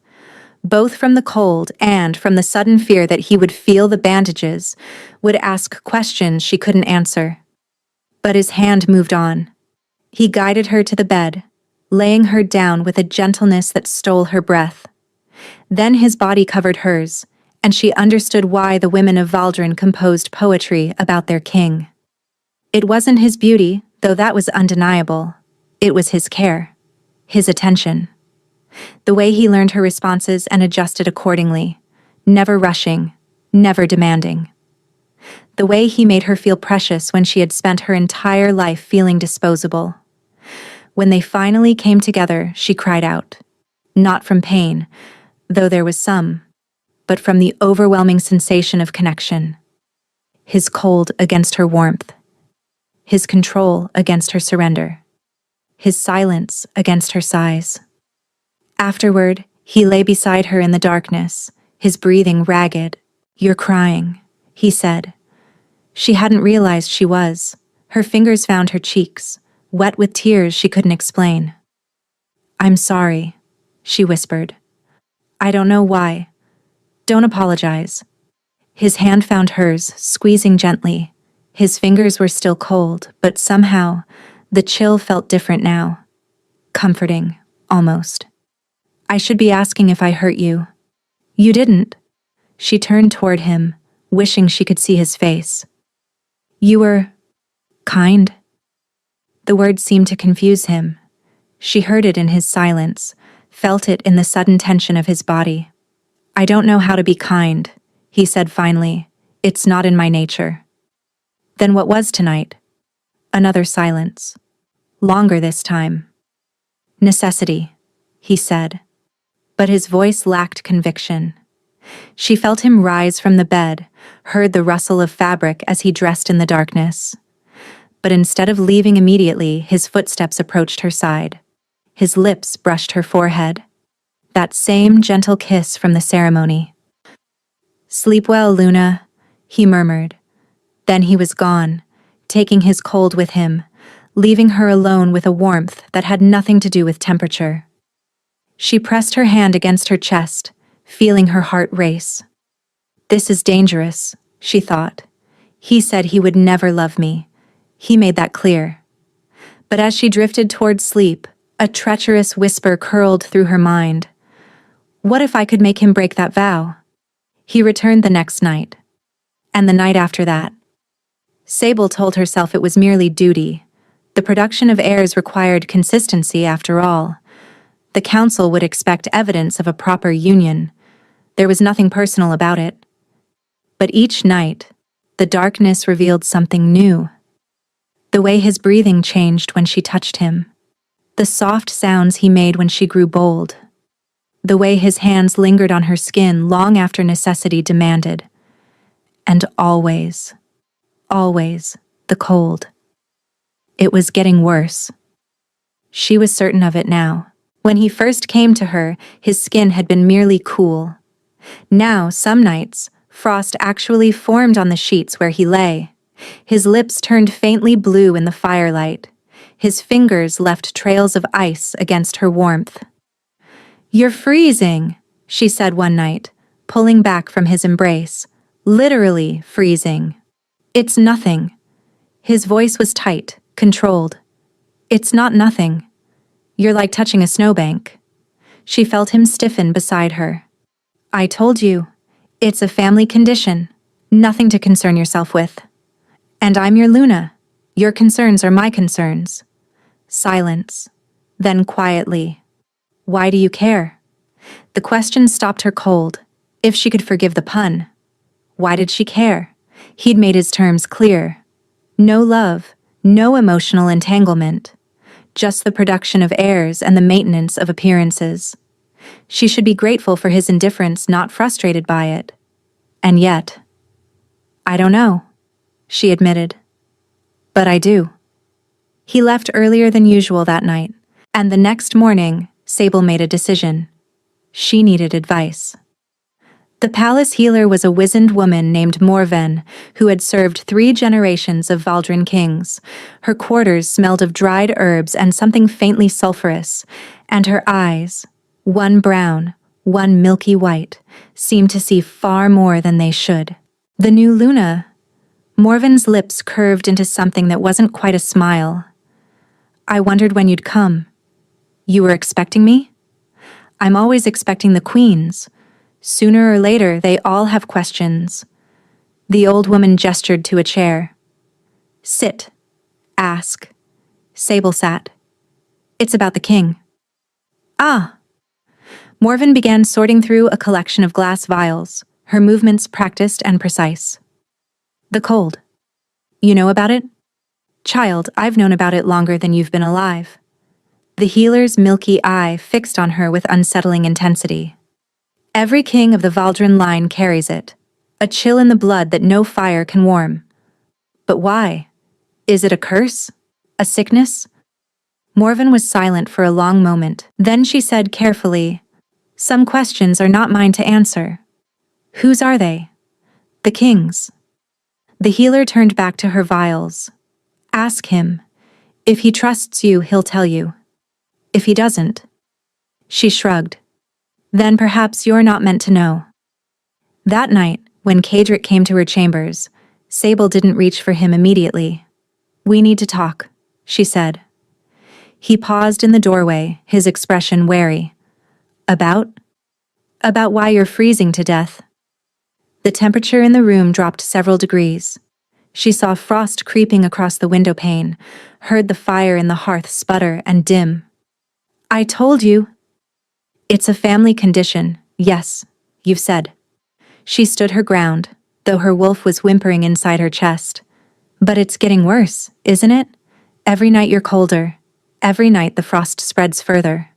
both from the cold and from the sudden fear that he would feel the bandages, would ask questions she couldn't answer. But his hand moved on. He guided her to the bed, laying her down with a gentleness that stole her breath. Then his body covered hers, and she understood why the women of Valdrin composed poetry about their king. It wasn't his beauty, though that was undeniable. It was his care, his attention. The way he learned her responses and adjusted accordingly, never rushing, never demanding. The way he made her feel precious when she had spent her entire life feeling disposable. When they finally came together, she cried out. Not from pain, though there was some, but from the overwhelming sensation of connection. His cold against her warmth. His control against her surrender. His silence against her sighs. Afterward, he lay beside her in the darkness, his breathing ragged. "You're crying," he said. She hadn't realized she was. Her fingers found her cheeks, wet with tears she couldn't explain. "I'm sorry," she whispered. "I don't know why. Don't apologize." His hand found hers, squeezing gently. His fingers were still cold, but somehow, the chill felt different now. Comforting, almost. "I should be asking if I hurt you." "You didn't." She turned toward him, wishing she could see his face. "You were kind." The word seemed to confuse him. She heard it in his silence, felt it in the sudden tension of his body. "I don't know how to be kind," he said finally. "It's not in my nature." "Then what was tonight?" Another silence. Longer this time. "Necessity," he said. But his voice lacked conviction. She felt him rise from the bed, heard the rustle of fabric as he dressed in the darkness. But instead of leaving immediately, his footsteps approached her side. His lips brushed her forehead. That same gentle kiss from the ceremony. "Sleep well, Luna," he murmured. Then he was gone, taking his cold with him, leaving her alone with a warmth that had nothing to do with temperature. She pressed her hand against her chest, feeling her heart race. "This is dangerous," she thought. "He said he would never love me. He made that clear." But as she drifted toward sleep, a treacherous whisper curled through her mind. What if I could make him break that vow? He returned the next night. And the night after that. Sable told herself it was merely duty. The production of heirs required consistency after all. The council would expect evidence of a proper union. There was nothing personal about it. But each night, the darkness revealed something new. The way his breathing changed when she touched him. The soft sounds he made when she grew bold. The way his hands lingered on her skin long after necessity demanded. And always, always, the cold. It was getting worse. She was certain of it now. When he first came to her, his skin had been merely cool. Now, some nights, frost actually formed on the sheets where he lay. His lips turned faintly blue in the firelight. His fingers left trails of ice against her warmth. "You're freezing," she said one night, pulling back from his embrace. "Literally freezing." "It's nothing." His voice was tight, controlled. "It's not nothing. You're like touching a snowbank." She felt him stiffen beside her. "I told you. It's a family condition. Nothing to concern yourself with. And I'm your Luna. Your concerns are my concerns." Silence. Then quietly. "Why do you care?" The question stopped her cold. If she could forgive the pun. Why did she care? He'd made his terms clear. No love, no emotional entanglement. Just the production of heirs and the maintenance of appearances. She should be grateful for his indifference, not frustrated by it. And yet, "I don't know," she admitted. "But I do." He left earlier than usual that night, and the next morning, Sable made a decision. She needed advice. The palace healer was a wizened woman named Morven, who had served 3 generations of Valdrin kings. Her quarters smelled of dried herbs and something faintly sulphurous, and her eyes, one brown, one milky white, seemed to see far more than they should. "The new Luna." Morven's lips curved into something that wasn't quite a smile. "I wondered when you'd come. You were expecting me?" "I'm always expecting the queens. Sooner or later, they all have questions." The old woman gestured to a chair. "Sit. Ask." Sable sat. "It's about the king." "Ah." Morven began sorting through a collection of glass vials, her movements practiced and precise. "The cold. You know about it?" "Child, I've known about it longer than you've been alive." The healer's milky eye fixed on her with unsettling intensity. "Every king of the Valdrin line carries it. A chill in the blood that no fire can warm." "But why? Is it a curse? A sickness?" Morven was silent for a long moment. Then she said carefully, "Some questions are not mine to answer." "Whose are they?" "The king's." The healer turned back to her vials. "Ask him. If he trusts you, he'll tell you. If he doesn't." She shrugged. "Then perhaps you're not meant to know." That night, when Kadric came to her chambers, Sable didn't reach for him immediately. "We need to talk," she said. He paused in the doorway, his expression wary. "About?" "About why you're freezing to death." The temperature in the room dropped several degrees. She saw frost creeping across the window pane, heard the fire in the hearth sputter and dim. "I told you." "It's a family condition, yes, you've said." She stood her ground, though her wolf was whimpering inside her chest. "But it's getting worse, isn't it? Every night you're colder. Every night the frost spreads further."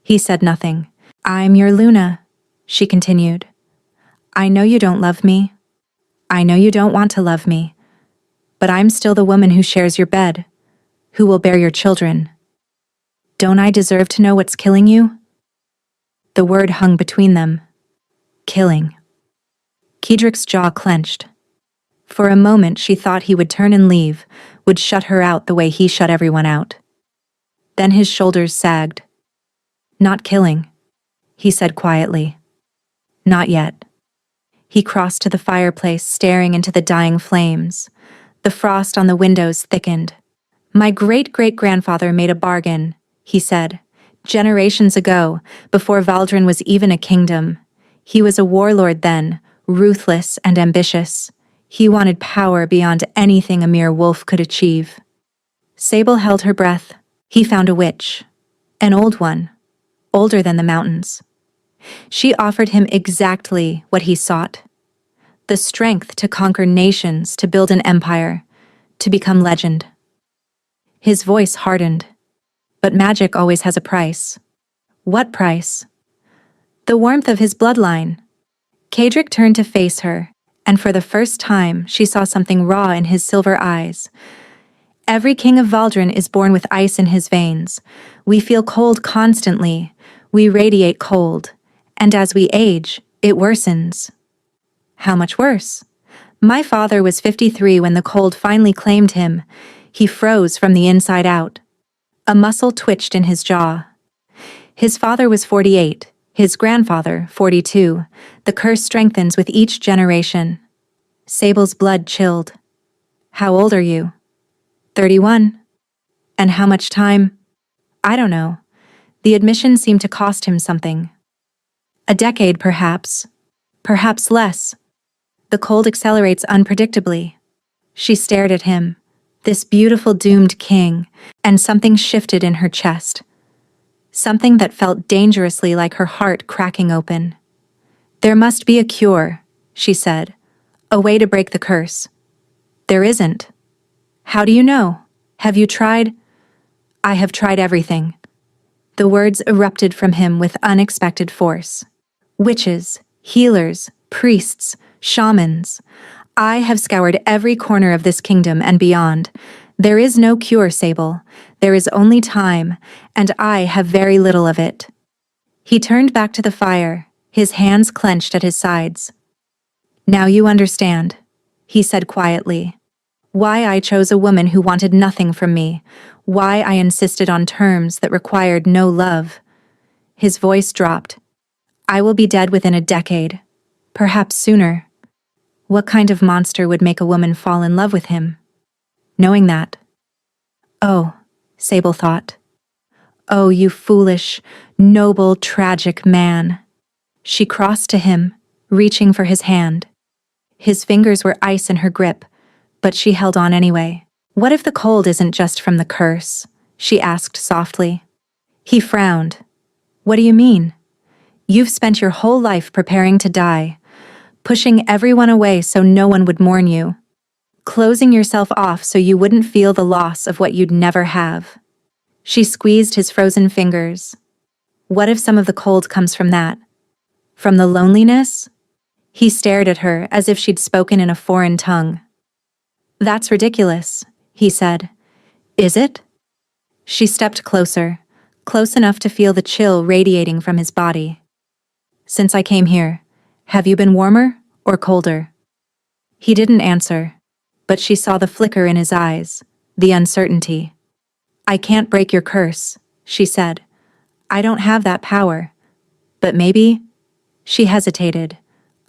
He said nothing. "I'm your Luna," she continued. "I know you don't love me. I know you don't want to love me. But I'm still the woman who shares your bed, who will bear your children. Don't I deserve to know what's killing you?" The word hung between them. Killing. Kedric's jaw clenched. For a moment she thought he would turn and leave, would shut her out the way he shut everyone out. Then his shoulders sagged. "Not killing," he said quietly. "Not yet." He crossed to the fireplace, staring into the dying flames. The frost on the windows thickened. "My great-great-grandfather made a bargain," he said. "Generations ago, before Valdrin was even a kingdom. He was a warlord then, ruthless and ambitious. He wanted power beyond anything a mere wolf could achieve." Sable held her breath. He found a witch. An old one. Older than the mountains. She offered him exactly what he sought. The strength to conquer nations, to build an empire, to become legend. His voice hardened. "But magic always has a price." "What price?" "The warmth of his bloodline." Kadric turned to face her, and for the first time she saw something raw in his silver eyes. Every king of Valdrin is born with ice in his veins. We feel cold constantly. We radiate cold. And as we age, it worsens. How much worse? My father was 53 when the cold finally claimed him. He froze from the inside out. A muscle twitched in his jaw. His father was 48, his grandfather 42. The curse strengthens with each generation. Sable's blood chilled. How old are you? 31. And how much time? I don't know. The admission seemed to cost him something. A decade, perhaps. Perhaps less. The cold accelerates unpredictably. She stared at him, this beautiful doomed king, and something shifted in her chest. Something that felt dangerously like her heart cracking open. There must be a cure, she said. A way to break the curse. There isn't. How do you know? Have you tried? I have tried everything. The words erupted from him with unexpected force. Witches, healers, priests, shamans. I have scoured every corner of this kingdom and beyond. There is no cure, Sable. There is only time, and I have very little of it. He turned back to the fire, his hands clenched at his sides. Now you understand, he said quietly. Why I chose a woman who wanted nothing from me. Why I insisted on terms that required no love. His voice dropped. I will be dead within a decade. Perhaps sooner. What kind of monster would make a woman fall in love with him? Knowing that. Oh, Sable thought. Oh, you foolish, noble, tragic man. She crossed to him, reaching for his hand. His fingers were ice in her grip, but she held on anyway. What if the cold isn't just from the curse? She asked softly. He frowned. What do you mean? You've spent your whole life preparing to die, pushing everyone away so no one would mourn you, closing yourself off so you wouldn't feel the loss of what you'd never have. She squeezed his frozen fingers. What if some of the cold comes from that? From the loneliness? He stared at her as if she'd spoken in a foreign tongue. That's ridiculous, he said. Is it? She stepped closer, close enough to feel the chill radiating from his body. Since I came here, have you been warmer or colder? He didn't answer, but she saw the flicker in his eyes, the uncertainty. I can't break your curse, she said. I don't have that power. But maybe... She hesitated,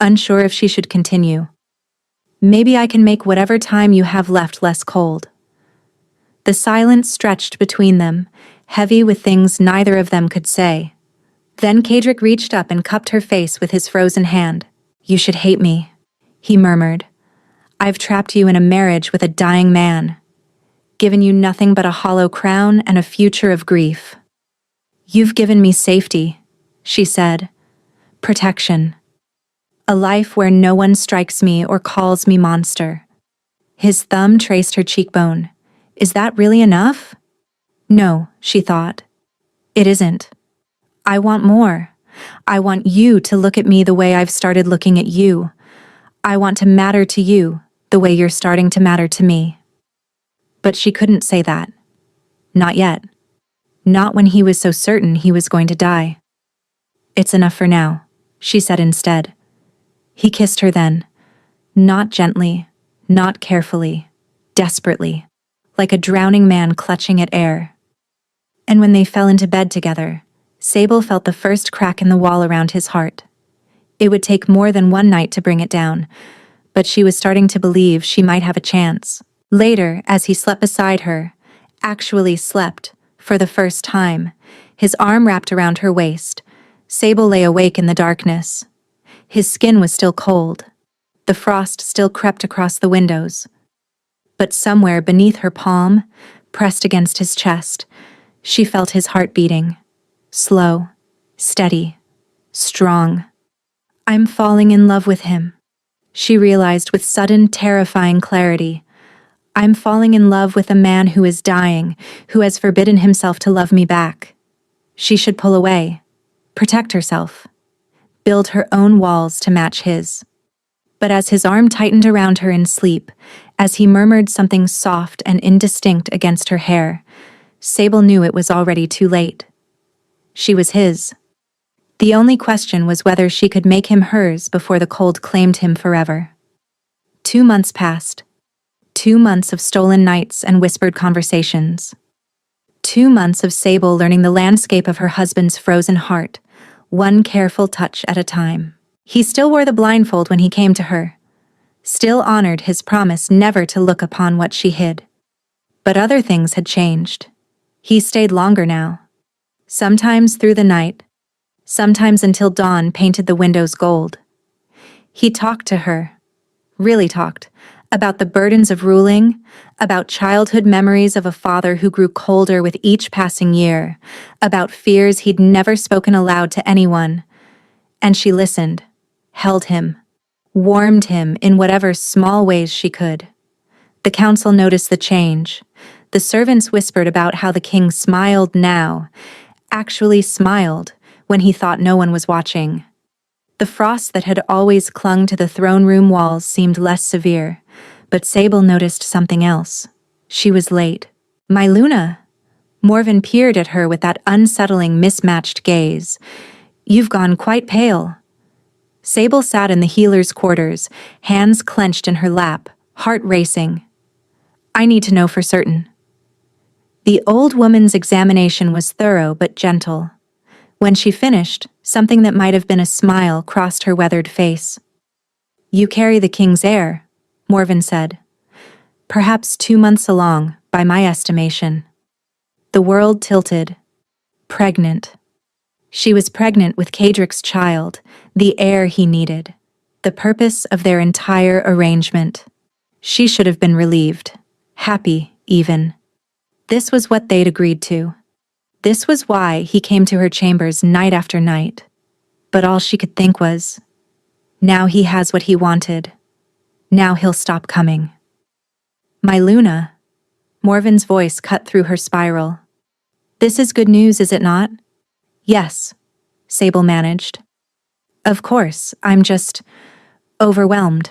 unsure if she should continue. Maybe I can make whatever time you have left less cold. The silence stretched between them, heavy with things neither of them could say. Then Kadric reached up and cupped her face with his frozen hand. You should hate me, he murmured. I've trapped you in a marriage with a dying man, given you nothing but a hollow crown and a future of grief. You've given me safety, she said. Protection. A life where no one strikes me or calls me monster. His thumb traced her cheekbone. Is that really enough? No, she thought. It isn't. I want more. I want you to look at me the way I've started looking at you. I want to matter to you the way you're starting to matter to me. But she couldn't say that. Not yet. Not when he was so certain he was going to die. It's enough for now, she said instead. He kissed her then. Not gently, not carefully, desperately, like a drowning man clutching at air. And when they fell into bed together, Sable felt the first crack in the wall around his heart. It would take more than one night to bring it down, but she was starting to believe she might have a chance. Later, as he slept beside her, actually slept, for the first time, his arm wrapped around her waist, Sable lay awake in the darkness. His skin was still cold. The frost still crept across the windows. But somewhere beneath her palm, pressed against his chest, she felt his heart beating. Slow, steady, strong. I'm falling in love with him, she realized with sudden, terrifying clarity. I'm falling in love with a man who is dying, who has forbidden himself to love me back. She should pull away, protect herself, build her own walls to match his. But as his arm tightened around her in sleep, As he murmured something soft and indistinct against her hair, Sable knew it was already too late. She was his. The only question was whether she could make him hers before the cold claimed him forever. 2 months passed. 2 months of stolen nights and whispered conversations. 2 months of Sable learning the landscape of her husband's frozen heart, one careful touch at a time. He still wore the blindfold when he came to her, still honored his promise never to look upon what she hid. But other things had changed. He stayed longer now. Sometimes through the night, sometimes until dawn painted the windows gold. He talked to her, really talked, about the burdens of ruling, about childhood memories of a father who grew colder with each passing year, about fears he'd never spoken aloud to anyone. And she listened, held him, warmed him in whatever small ways she could. The council noticed the change. The servants whispered about how the king smiled now, actually smiled, when he thought no one was watching. The frost that had always clung to the throne room walls seemed less severe, but Sable noticed something else. She was late. "My Luna." Morven peered at her with that unsettling, mismatched gaze. "You've gone quite pale." Sable sat in the healer's quarters, hands clenched in her lap, heart racing. "I need to know for certain." The old woman's examination was thorough but gentle. When she finished, something that might have been a smile crossed her weathered face. "You carry the king's heir," Morven said. "Perhaps 2 months along, by my estimation." The world tilted. Pregnant. She was pregnant with Cadric's child, the heir he needed, the purpose of their entire arrangement. She should have been relieved, happy, even. This was what they'd agreed to. This was why he came to her chambers night after night. But all she could think was, now he has what he wanted. Now he'll stop coming. "My Luna." Morven's voice cut through her spiral. "This is good news, is it not?" "Yes," Sable managed. "Of course, I'm just overwhelmed."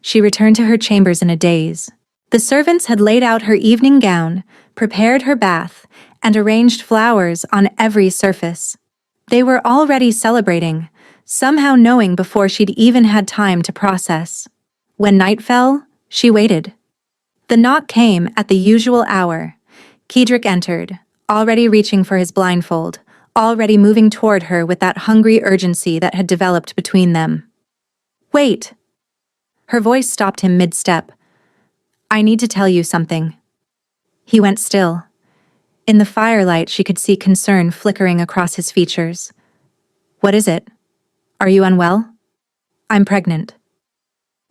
She returned to her chambers in a daze. The servants had laid out her evening gown, prepared her bath, and arranged flowers on every surface. They were already celebrating, somehow knowing before she'd even had time to process. When night fell, she waited. The knock came at the usual hour. Cadric entered, already reaching for his blindfold, already moving toward her with that hungry urgency that had developed between them. "Wait!" Her voice stopped him mid-step. "I need to tell you something." He went still. In the firelight, she could see concern flickering across his features. "What is it? Are you unwell?" "I'm pregnant."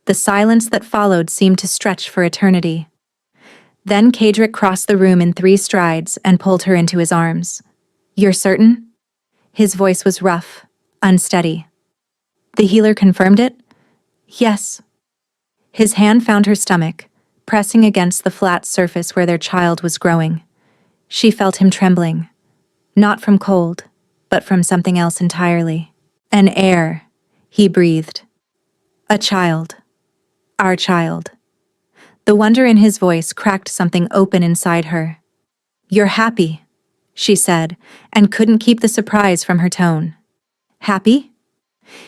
The silence that followed seemed to stretch for eternity. Then Cadric crossed the room in 3 strides and pulled her into his arms. "You're certain?" His voice was rough, unsteady. "The healer confirmed it?" "Yes." His hand found her stomach, pressing against the flat surface where their child was growing. She felt him trembling, not from cold, but from something else entirely. "An heir," he breathed. "A child. Our child." The wonder in his voice cracked something open inside her. "You're happy," she said, and couldn't keep the surprise from her tone. "Happy?"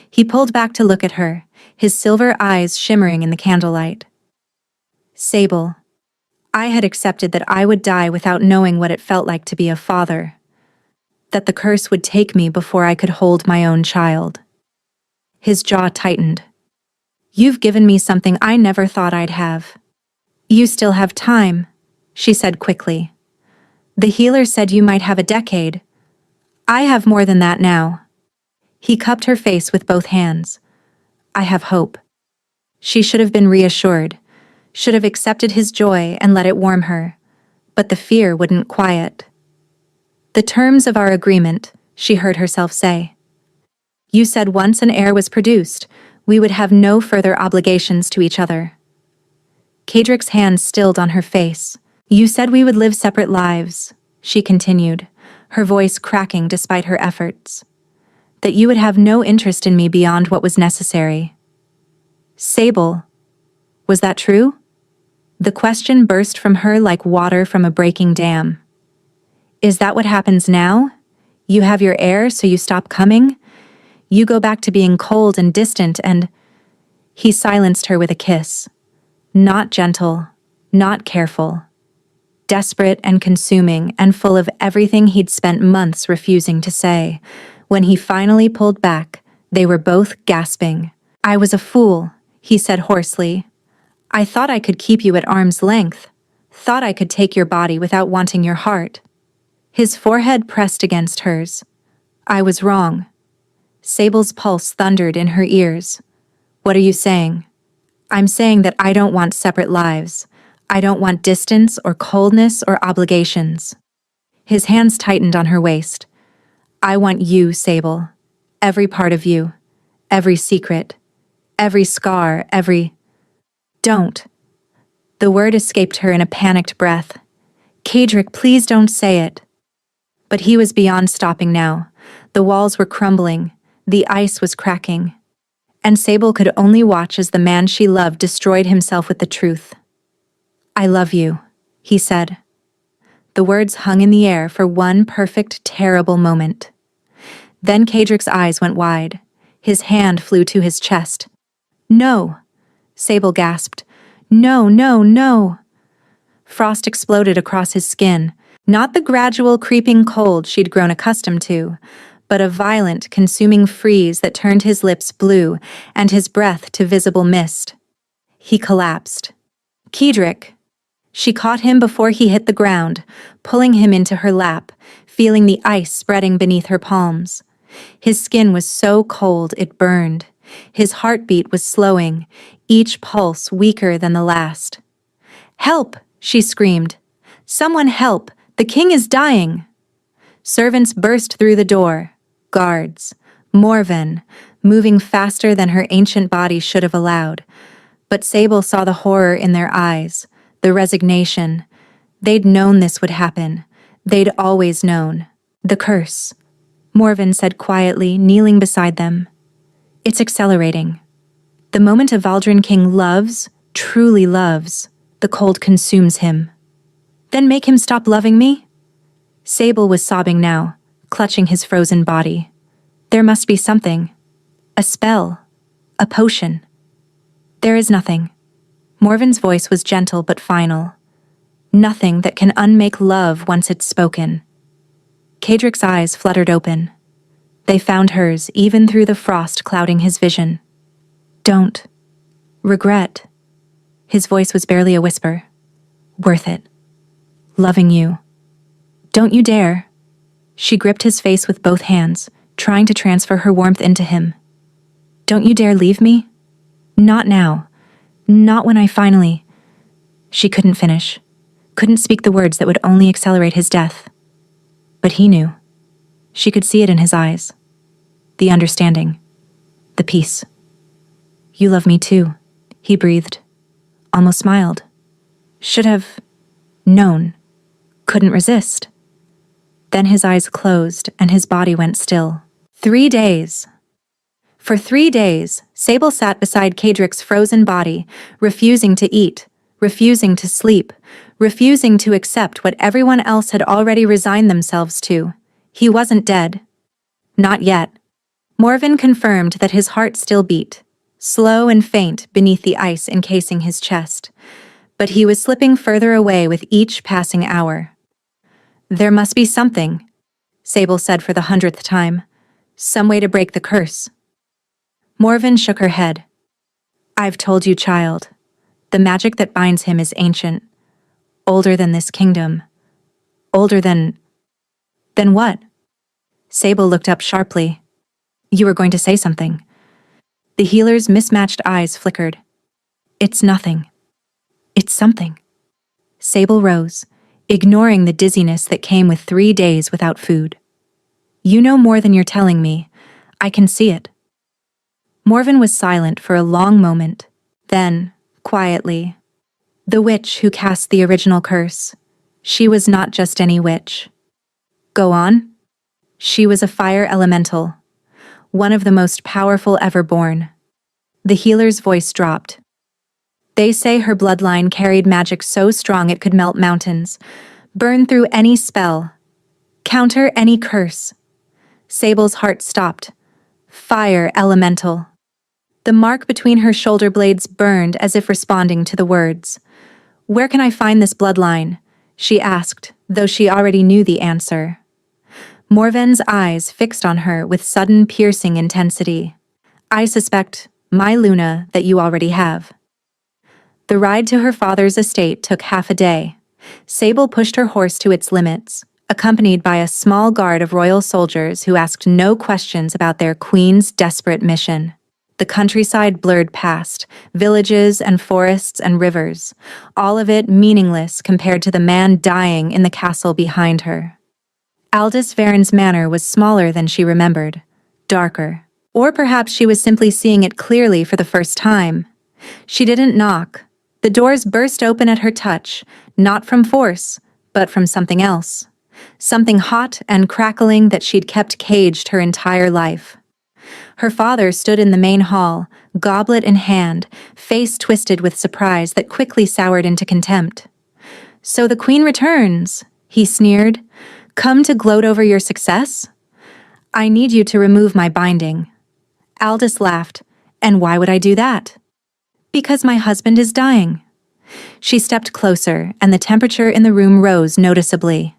He pulled back to look at her, his silver eyes shimmering in the candlelight. "Sable, I had accepted that I would die without knowing what it felt like to be a father. That the curse would take me before I could hold my own child." His jaw tightened. "You've given me something I never thought I'd have." "You still have time," she said quickly. "The healer said you might have a decade. I have more than that now." He cupped her face with both hands. "I have hope." She should have been reassured, should have accepted his joy and let it warm her, but the fear wouldn't quiet. "The terms of our agreement," she heard herself say. "You said once an heir was produced, we would have no further obligations to each other." Cadric's hand stilled on her face. "You said we would live separate lives," she continued, her voice cracking despite her efforts. "That you would have no interest in me beyond what was necessary." "Sable, was that true?" The question burst from her like water from a breaking dam. Is that what happens now? You have your heir, so you stop coming? You go back to being cold and distant and— He silenced her with a kiss. Not gentle, not careful. Desperate and consuming and full of everything he'd spent months refusing to say. When he finally pulled back, they were both gasping. I was a fool, he said hoarsely. I thought I could keep you at arm's length. Thought I could take your body without wanting your heart. His forehead pressed against hers. I was wrong. Sable's pulse thundered in her ears. What are you saying? I'm saying that I don't want separate lives. I don't want distance or coldness or obligations. His hands tightened on her waist. I want you, Sable. Every part of you. Every secret. Every scar. Don't. The word escaped her in a panicked breath. Cadric, please don't say it. But he was beyond stopping now. The walls were crumbling. The ice was cracking. And Sable could only watch as the man she loved destroyed himself with the truth. I love you, he said. The words hung in the air for one perfect, terrible moment. Then Cadric's eyes went wide. His hand flew to his chest. No, Sable gasped. No, no, no. Frost exploded across his skin, not the gradual creeping cold she'd grown accustomed to, but a violent, consuming freeze that turned his lips blue and his breath to visible mist. He collapsed. Cadric. She caught him before he hit the ground, pulling him into her lap, feeling the ice spreading beneath her palms. His skin was so cold it burned. His heartbeat was slowing, each pulse weaker than the last. Help! She screamed. Someone help! The king is dying! Servants burst through the door. Guards. Morven, moving faster than her ancient body should have allowed. But Sable saw the horror in their eyes. The resignation. They'd known this would happen. They'd always known. The curse. Morven said quietly, kneeling beside them. It's accelerating. The moment a Valdrin king loves, truly loves, the cold consumes him. Then make him stop loving me? Sable was sobbing now, clutching his frozen body. There must be something. A spell. A potion. There is nothing. Morven's voice was gentle but final. Nothing that can unmake love once it's spoken. Cadric's eyes fluttered open. They found hers even through the frost clouding his vision. Don't. Regret. His voice was barely a whisper. Worth it. Loving you. Don't you dare. She gripped his face with both hands, trying to transfer her warmth into him. Don't you dare leave me? Not now. Not when I finally— She couldn't finish, couldn't speak the words that would only accelerate his death. But he knew. She could see it in his eyes. The understanding. The peace. You love me too, he breathed. Almost smiled. Should have known. Couldn't resist. Then his eyes closed and his body went still. 3 days. For 3 days, Sable sat beside Cadric's frozen body, refusing to eat, refusing to sleep, refusing to accept what everyone else had already resigned themselves to. He wasn't dead. Not yet. Morven confirmed that his heart still beat, slow and faint beneath the ice encasing his chest. But he was slipping further away with each passing hour. There must be something, Sable said for the 100th time. Some way to break the curse. Morven shook her head. I've told you, child. The magic that binds him is ancient. Older than this kingdom. Older than— Then what? Sable looked up sharply. You were going to say something. The healer's mismatched eyes flickered. It's nothing. It's something. Sable rose, ignoring the dizziness that came with 3 days without food. You know more than you're telling me. I can see it. Morven was silent for a long moment. Then, quietly, the witch who cast the original curse. She was not just any witch. Go on. She was a fire elemental, one of the most powerful ever born. The healer's voice dropped. They say her bloodline carried magic so strong it could melt mountains, burn through any spell, counter any curse. Sable's heart stopped. Fire elemental. The mark between her shoulder blades burned as if responding to the words. "Where can I find this bloodline?" she asked, though she already knew the answer. Morven's eyes fixed on her with sudden piercing intensity. "I suspect, my Luna, that you already have." The ride to her father's estate took half a day. Sable pushed her horse to its limits, accompanied by a small guard of royal soldiers who asked no questions about their queen's desperate mission. The countryside blurred past, villages and forests and rivers, all of it meaningless compared to the man dying in the castle behind her. Aldous Varen's manor was smaller than she remembered, darker. Or perhaps she was simply seeing it clearly for the first time. She didn't knock. The doors burst open at her touch, not from force, but from something else. Something hot and crackling that she'd kept caged her entire life. Her father stood in the main hall, goblet in hand, face twisted with surprise that quickly soured into contempt. "So the queen returns," he sneered. "Come to gloat over your success? I need you to remove my binding." Aldous laughed. "And why would I do that?" "Because my husband is dying." She stepped closer, and the temperature in the room rose noticeably.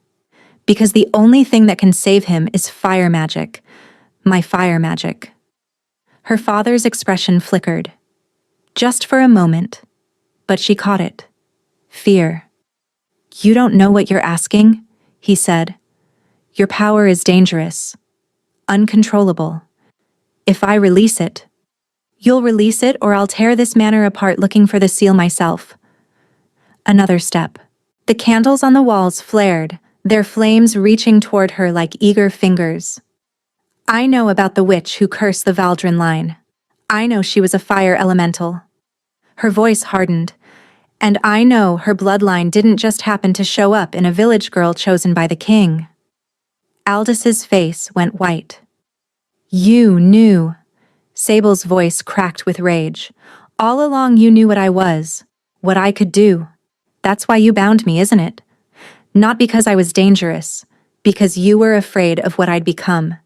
"Because the only thing that can save him is fire magic. My fire magic." Her father's expression flickered. Just for a moment. But she caught it. Fear. "You don't know what you're asking," he said. "Your power is dangerous. Uncontrollable. If I release it..." "You'll release it or I'll tear this manor apart looking for the seal myself." Another step. The candles on the walls flared, their flames reaching toward her like eager fingers. "I know about the witch who cursed the Valdrin line. I know she was a fire elemental." Her voice hardened. "And I know her bloodline didn't just happen to show up in a village girl chosen by the king." Aldis's face went white. "You knew." Sable's voice cracked with rage. "All along you knew what I was, what I could do. That's why you bound me, isn't it? Not because I was dangerous, because you were afraid of what I'd become."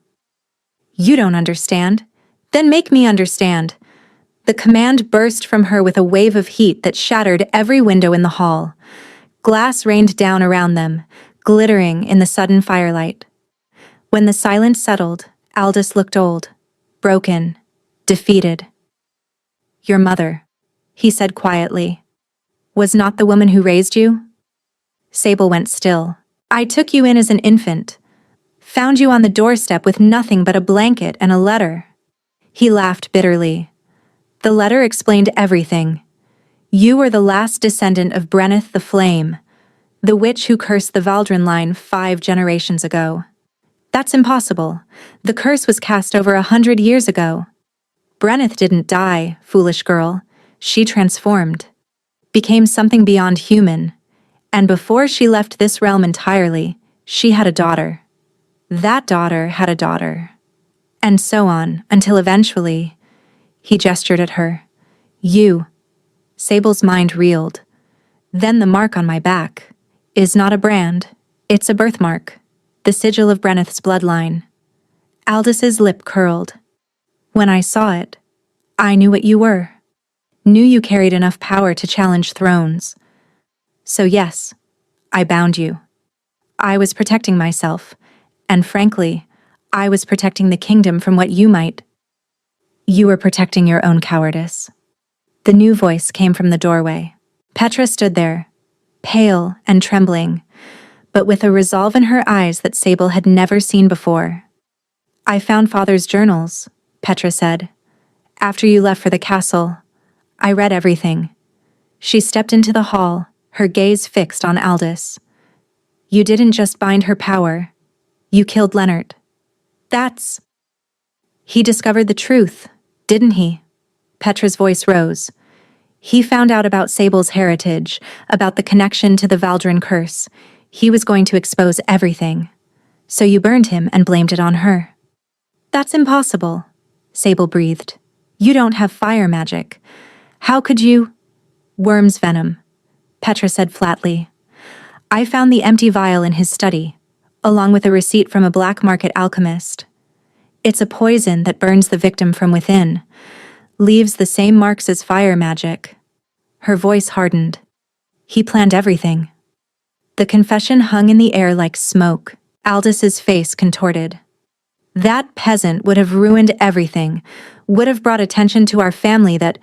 "You don't understand. Then make me understand." The command burst from her with a wave of heat that shattered every window in the hall. Glass rained down around them, glittering in the sudden firelight. When the silence settled, Aldous looked old, broken, defeated. "Your mother," he said quietly, "was not the woman who raised you?" Sable went still. "I took you in as an infant. Found you on the doorstep with nothing but a blanket and a letter." He laughed bitterly. "The letter explained everything. You were the last descendant of Brenneth the Flame, the witch who cursed the Valdrin line 5 generations ago. That's impossible. The curse was cast over 100 years ago. Brenneth didn't die, foolish girl. She transformed. Became something beyond human. And before she left this realm entirely, she had a daughter. That daughter had a daughter. And so on, until eventually..." He gestured at her. "You." Sable's mind reeled. "Then the mark on my back is not a brand, it's a birthmark, the sigil of Brenneth's bloodline." Aldis's lip curled. "When I saw it, I knew what you were. Knew you carried enough power to challenge thrones. So yes, I bound you. I was protecting myself, and frankly, I was protecting the kingdom from what you might..." "You were protecting your own cowardice." The new voice came from the doorway. Petra stood there, pale and trembling, but with a resolve in her eyes that Sable had never seen before. "I found Father's journals," Petra said. "After you left for the castle, I read everything." She stepped into the hall, her gaze fixed on Aldous. "You didn't just bind her power. You killed Leonard. That's..." "He discovered the truth, didn't he?" Petra's voice rose. "He found out about Sable's heritage, about the connection to the Valdrin curse. He was going to expose everything. So you burned him and blamed it on her." "That's impossible," Sable breathed. "You don't have fire magic. How could you..." Worm's venom, Petra said flatly. I found the empty vial in his study, along with a receipt from a black market alchemist. It's a poison that burns the victim from within, leaves the same marks as fire magic. Her voice hardened. He planned everything. The confession hung in the air like smoke. Aldis's face contorted. That peasant would have ruined everything, would have brought attention to our family that...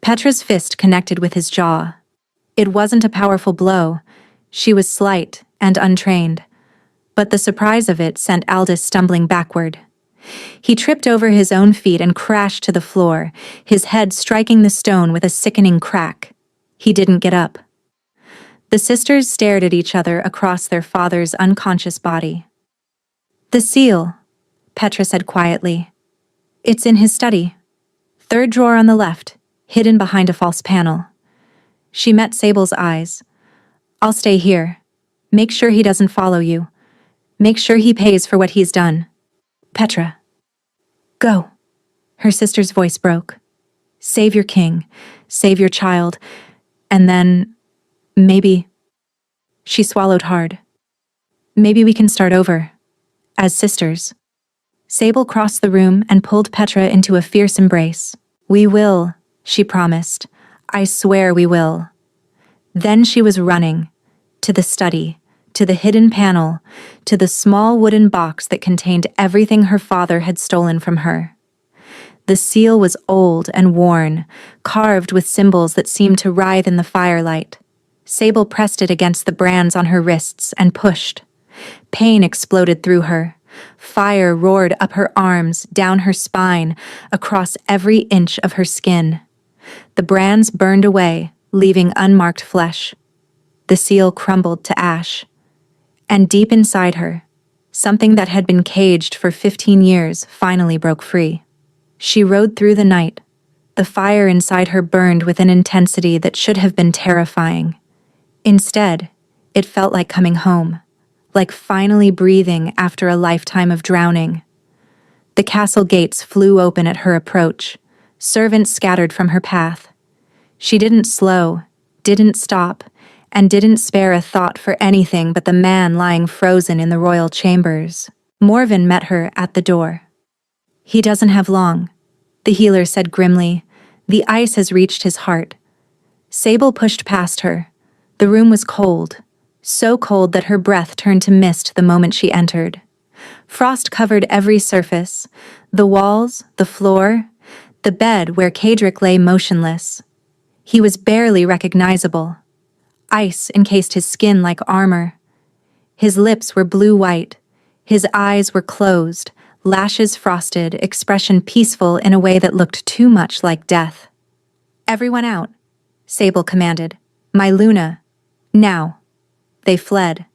Petra's fist connected with his jaw. It wasn't a powerful blow. She was slight and untrained. But the surprise of it sent Aldis stumbling backward. He tripped over his own feet and crashed to the floor, his head striking the stone with a sickening crack. He didn't get up. The sisters stared at each other across their father's unconscious body. The seal, Petra said quietly. It's in his study. Third drawer on the left, hidden behind a false panel. She met Sable's eyes. I'll stay here. Make sure he doesn't follow you. Make sure he pays for what he's done. Petra. Go. Her sister's voice broke. Save your king. Save your child. And then... maybe... She swallowed hard. Maybe we can start over. As sisters. Sable crossed the room and pulled Petra into a fierce embrace. We will, she promised. I swear we will. Then she was running. To the study. To the hidden panel. To the small wooden box that contained everything her father had stolen from her. The seal was old and worn, carved with symbols that seemed to writhe in the firelight. Sable pressed it against the brands on her wrists and pushed. Pain exploded through her. Fire roared up her arms, down her spine, across every inch of her skin. The brands burned away, leaving unmarked flesh. The seal crumbled to ash. And deep inside her, something that had been caged for 15 years finally broke free. She rode through the night. The fire inside her burned with an intensity that should have been terrifying. Instead, it felt like coming home, like finally breathing after a lifetime of drowning. The castle gates flew open at her approach. Servants scattered from her path. She didn't slow, didn't stop, and didn't spare a thought for anything but the man lying frozen in the royal chambers. Morven met her at the door. He doesn't have long, the healer said grimly. The ice has reached his heart. Sable pushed past her. The room was cold, so cold that her breath turned to mist the moment she entered. Frost covered every surface, the walls, the floor, the bed where Kadric lay motionless. He was barely recognizable. Ice encased his skin like armor. His lips were blue-white. His eyes were closed, lashes frosted, expression peaceful in a way that looked too much like death. Everyone out, Sable commanded. My Luna. Now. They fled.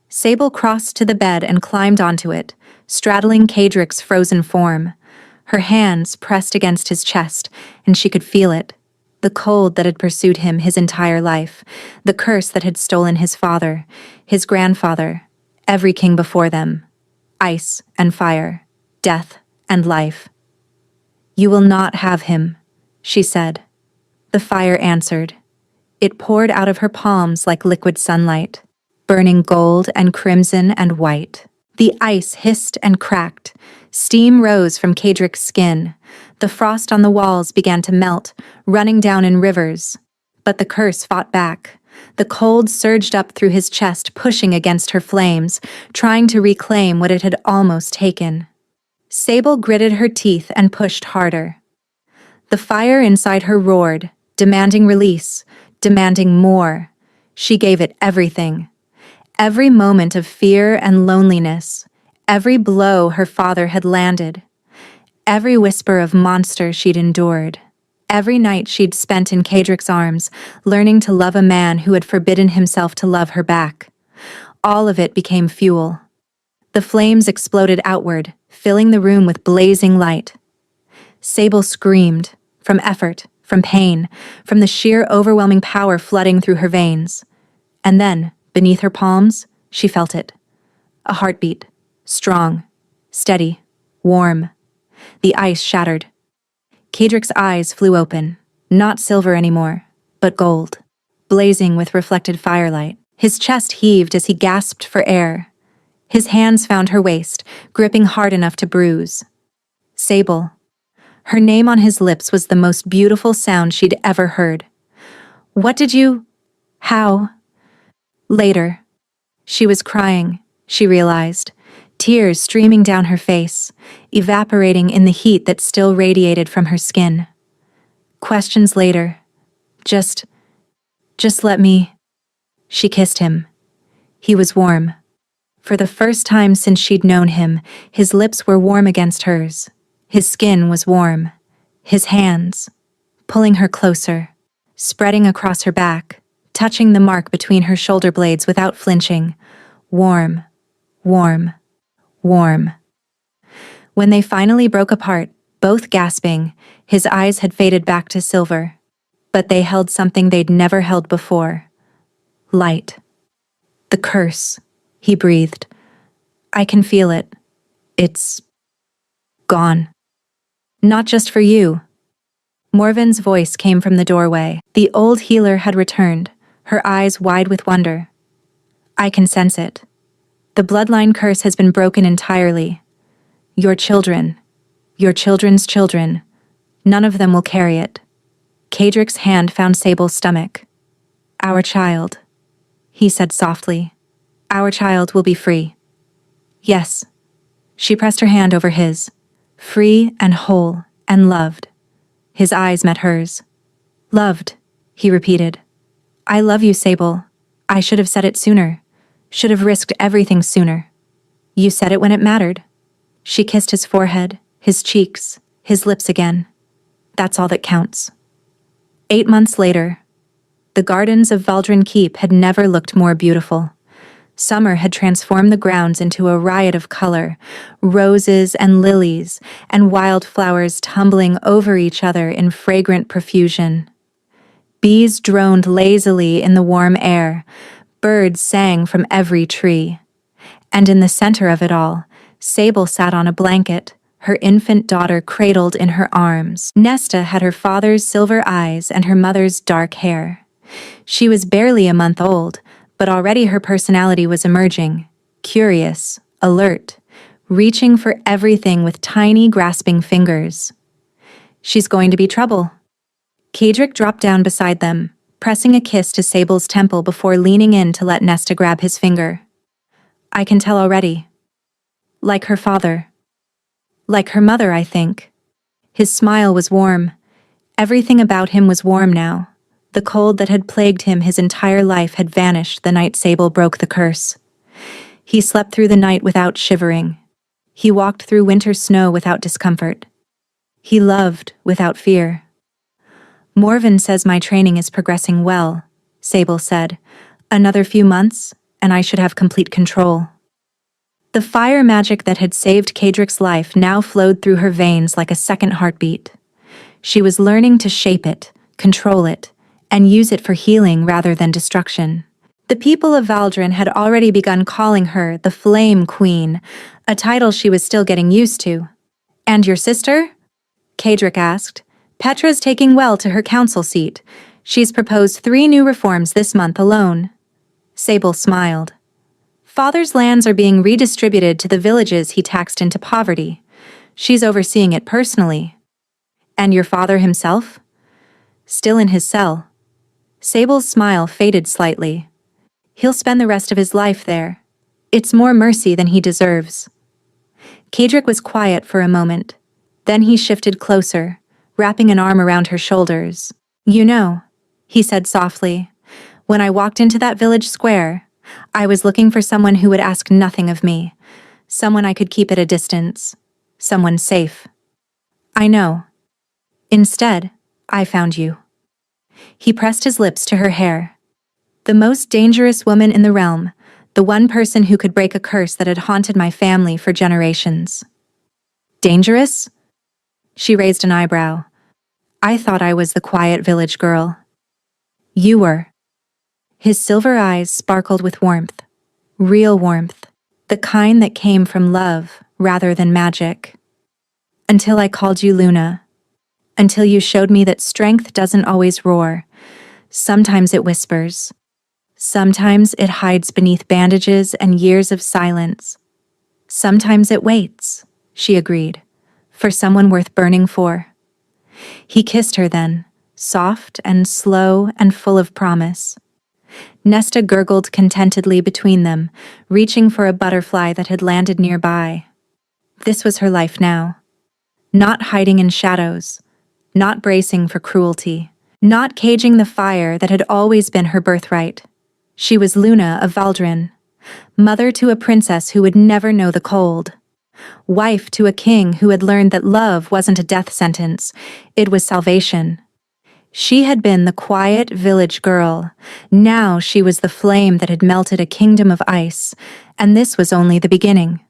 Sable crossed to the bed and climbed onto it, straddling Kadric's frozen form. Her hands pressed against his chest, and she could feel it. The cold that had pursued him his entire life, the curse that had stolen his father, his grandfather, every king before them. Ice and fire, death and life. You will not have him, she said. The fire answered. It poured out of her palms like liquid sunlight, burning gold and crimson and white. The ice hissed and cracked. Steam rose from Kadric's skin. The frost on the walls began to melt, running down in rivers. But the curse fought back. The cold surged up through his chest, pushing against her flames, trying to reclaim what it had almost taken. Sable gritted her teeth and pushed harder. The fire inside her roared, demanding release, demanding more. She gave it everything. Every moment of fear and loneliness, every blow her father had landed, every whisper of monster she'd endured, every night she'd spent in Kadric's arms, learning to love a man who had forbidden himself to love her back. All of it became fuel. The flames exploded outward, filling the room with blazing light. Sable screamed, from effort, from pain, from the sheer overwhelming power flooding through her veins. And then, beneath her palms, she felt it. A heartbeat, strong, steady, warm. The ice shattered. Kadric's eyes flew open, not silver anymore, but gold, blazing with reflected firelight. His chest heaved as he gasped for air. His hands found her waist, gripping hard enough to bruise. Sable. Her name on his lips was the most beautiful sound she'd ever heard. What did you... How? Later. She was crying, she realized, tears streaming down her face, evaporating in the heat that still radiated from her skin. Questions later. Just let me... She kissed him. He was warm. For the first time since she'd known him, his lips were warm against hers. His skin was warm. His hands, pulling her closer, spreading across her back, touching the mark between her shoulder blades without flinching. Warm, warm, warm. When they finally broke apart, both gasping, his eyes had faded back to silver. But they held something they'd never held before. Light. The curse, he breathed. I can feel it. It's... gone. Not just for you. Morven's voice came from the doorway. The old healer had returned, her eyes wide with wonder. I can sense it. The bloodline curse has been broken entirely. Your children, your children's children, none of them will carry it. Kadrick's hand found Sable's stomach. Our child, he said softly. Our child will be free. Yes. She pressed her hand over his. Free and whole and loved. His eyes met hers. Loved, he repeated. I love you, Sable. I should have said it sooner. Should have risked everything sooner. You said it when it mattered. She kissed his forehead, his cheeks, his lips again. That's all that counts. 8 months later, the gardens of Valdrin Keep had never looked more beautiful. Summer had transformed the grounds into a riot of color, roses and lilies, and wildflowers tumbling over each other in fragrant profusion. Bees droned lazily in the warm air, birds sang from every tree. And in the center of it all, Sable sat on a blanket, her infant daughter cradled in her arms. Nesta had her father's silver eyes and her mother's dark hair. She was barely a month old, but already her personality was emerging, curious, alert, reaching for everything with tiny, grasping fingers. She's going to be trouble. Kadrick dropped down beside them, pressing a kiss to Sable's temple before leaning in to let Nesta grab his finger. I can tell already. Like her father. Like her mother, I think. His smile was warm. Everything about him was warm now. The cold that had plagued him his entire life had vanished the night Sable broke the curse. He slept through the night without shivering. He walked through winter snow without discomfort. He loved without fear. Morven says my training is progressing well, Sable said. Another few months, and I should have complete control. The fire magic that had saved Kadrick's life now flowed through her veins like a second heartbeat. She was learning to shape it, control it, and use it for healing rather than destruction. The people of Valdrin had already begun calling her the Flame Queen, a title she was still getting used to. And your sister? Kadrick asked. Petra's taking well to her council seat. She's proposed 3 new reforms this month alone. Sable smiled. Father's lands are being redistributed to the villages he taxed into poverty. She's overseeing it personally. And your father himself? Still in his cell. Sable's smile faded slightly. He'll spend the rest of his life there. It's more mercy than he deserves. Kadrick was quiet for a moment. Then he shifted closer, wrapping an arm around her shoulders. You know, he said softly, when I walked into that village square, I was looking for someone who would ask nothing of me, someone I could keep at a distance, someone safe. I know. Instead, I found you. He pressed his lips to her hair. The most dangerous woman in the realm, the one person who could break a curse that had haunted my family for generations. Dangerous? She raised an eyebrow. I thought I was the quiet village girl. You were. His silver eyes sparkled with warmth. Real warmth. The kind that came from love rather than magic. Until I called you Luna. Until you showed me that strength doesn't always roar. Sometimes it whispers. Sometimes it hides beneath bandages and years of silence. Sometimes it waits, she agreed, for someone worth burning for. He kissed her then, soft and slow and full of promise. Nesta gurgled contentedly between them, reaching for a butterfly that had landed nearby. This was her life now. Not hiding in shadows, not bracing for cruelty, not caging the fire that had always been her birthright. She was Luna of Valdrin, mother to a princess who would never know the cold, wife to a king who had learned that love wasn't a death sentence, it was salvation. She had been the quiet village girl. Now she was the flame that had melted a kingdom of ice, and this was only the beginning.